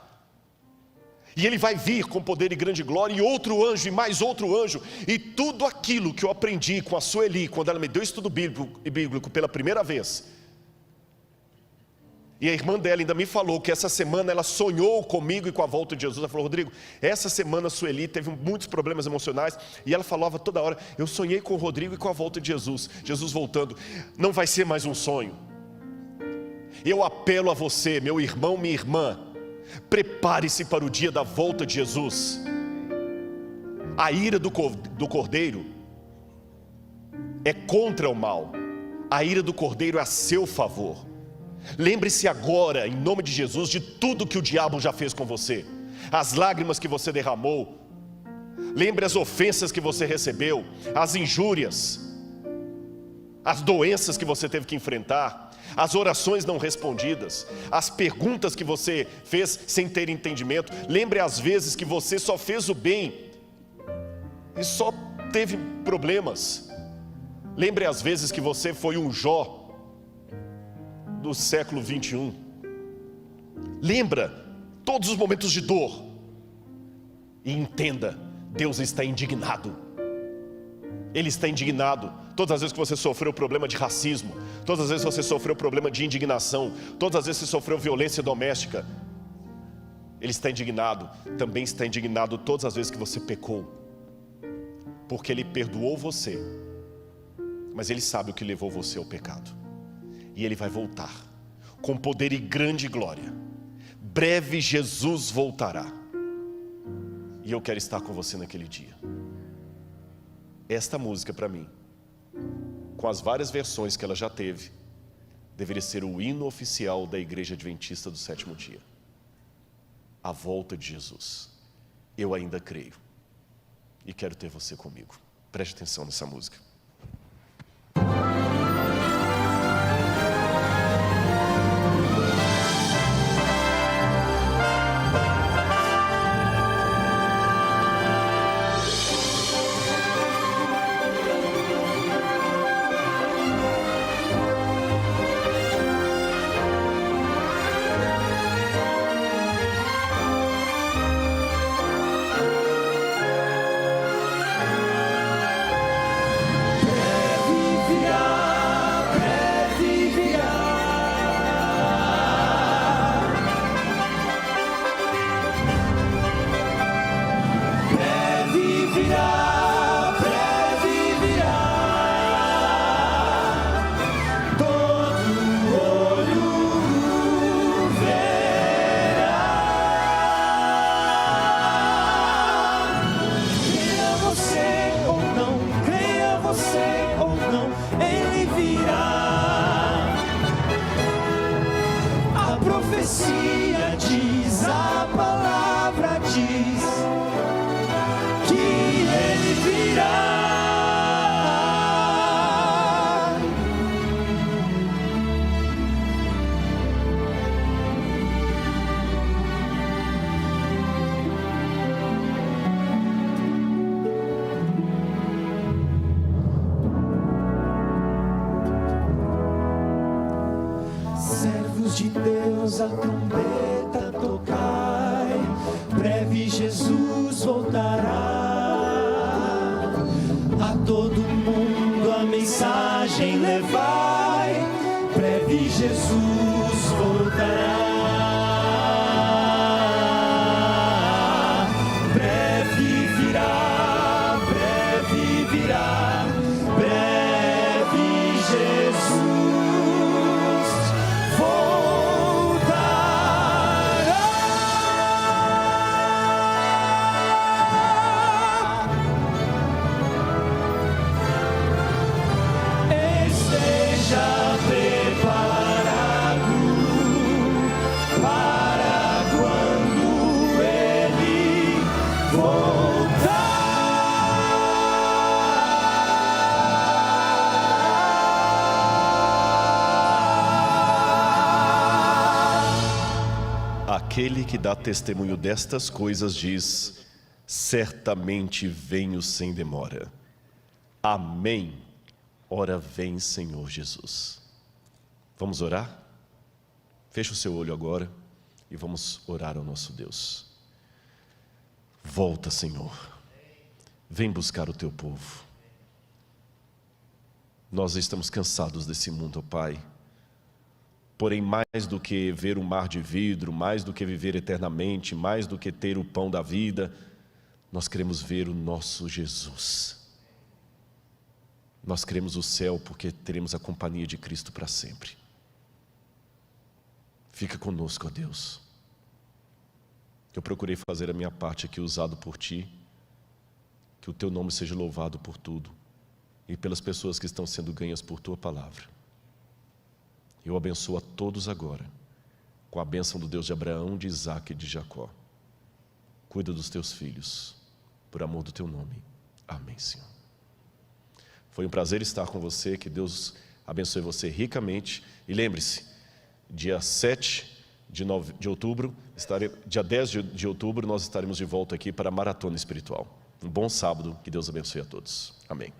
E ele vai vir com poder e grande glória, e outro anjo, e mais outro anjo. E tudo aquilo que eu aprendi com a Sueli, quando ela me deu estudo bíblico pela primeira vez. E a irmã dela ainda me falou que essa semana ela sonhou comigo e com a volta de Jesus. Ela falou, Rodrigo, essa semana a Sueli teve muitos problemas emocionais. E ela falava toda hora, eu sonhei com o Rodrigo e com a volta de Jesus. Jesus voltando, não vai ser mais um sonho. Eu apelo a você, meu irmão, minha irmã, prepare-se para o dia da volta de Jesus. A ira do Cordeiro é contra o mal. A ira do Cordeiro é a seu favor. Lembre-se agora, em nome de Jesus, de tudo que o diabo já fez com você. As lágrimas que você derramou. Lembre as ofensas que você recebeu, as injúrias, as doenças que você teve que enfrentar, as orações não respondidas, as perguntas que você fez sem ter entendimento. Lembre as vezes que você só fez o bem e só teve problemas. Lembre as vezes que você foi um Jó do século 21. Lembra todos os momentos de dor. E entenda, Deus está indignado. Ele está indignado. Todas as vezes que você sofreu problema de racismo, todas as vezes que você sofreu problema de indignação, todas as vezes que você sofreu violência doméstica, Ele está indignado. Também está indignado todas as vezes que você pecou. porque Ele perdoou você, mas Ele sabe o que levou você ao pecado. E Ele vai voltar com poder e grande glória. Breve Jesus voltará. E eu quero estar com você naquele dia. Esta música para mim, com as várias versões que ela já teve, deveria ser o hino oficial da Igreja Adventista do Sétimo Dia. A volta de Jesus. Eu ainda creio. E quero ter você comigo. Preste atenção nessa música. De Deus a trombeta tocai, breve Jesus voltará. A todo mundo a mensagem levai, breve Jesus voltará. Breve virá, breve virá, breve Jesus. Aquele que dá testemunho destas coisas diz: certamente venho sem demora. Amém. Ora vem, Senhor Jesus. Vamos orar? Feche o seu olho agora e vamos orar ao nosso Deus. Volta, Senhor. Vem buscar o teu povo. Nós estamos cansados desse mundo, ó Pai. Porém, mais do que ver um mar de vidro, mais do que viver eternamente, mais do que ter o pão da vida, nós queremos ver o nosso Jesus. Nós queremos o céu porque teremos a companhia de Cristo para sempre. Fica conosco, ó Deus. Eu procurei fazer a minha parte aqui, usado por Ti. Que o Teu nome seja louvado por tudo e pelas pessoas que estão sendo ganhas por Tua palavra. Eu abençoo a todos agora, com a bênção do Deus de Abraão, de Isaque e de Jacó. Cuida dos teus filhos, por amor do teu nome. Amém, Senhor. Foi um prazer estar com você, que Deus abençoe você ricamente. E lembre-se, dia 7 de outubro, dia 10 de outubro, nós estaremos de volta aqui para a Maratona Espiritual. Um bom sábado, que Deus abençoe a todos. Amém.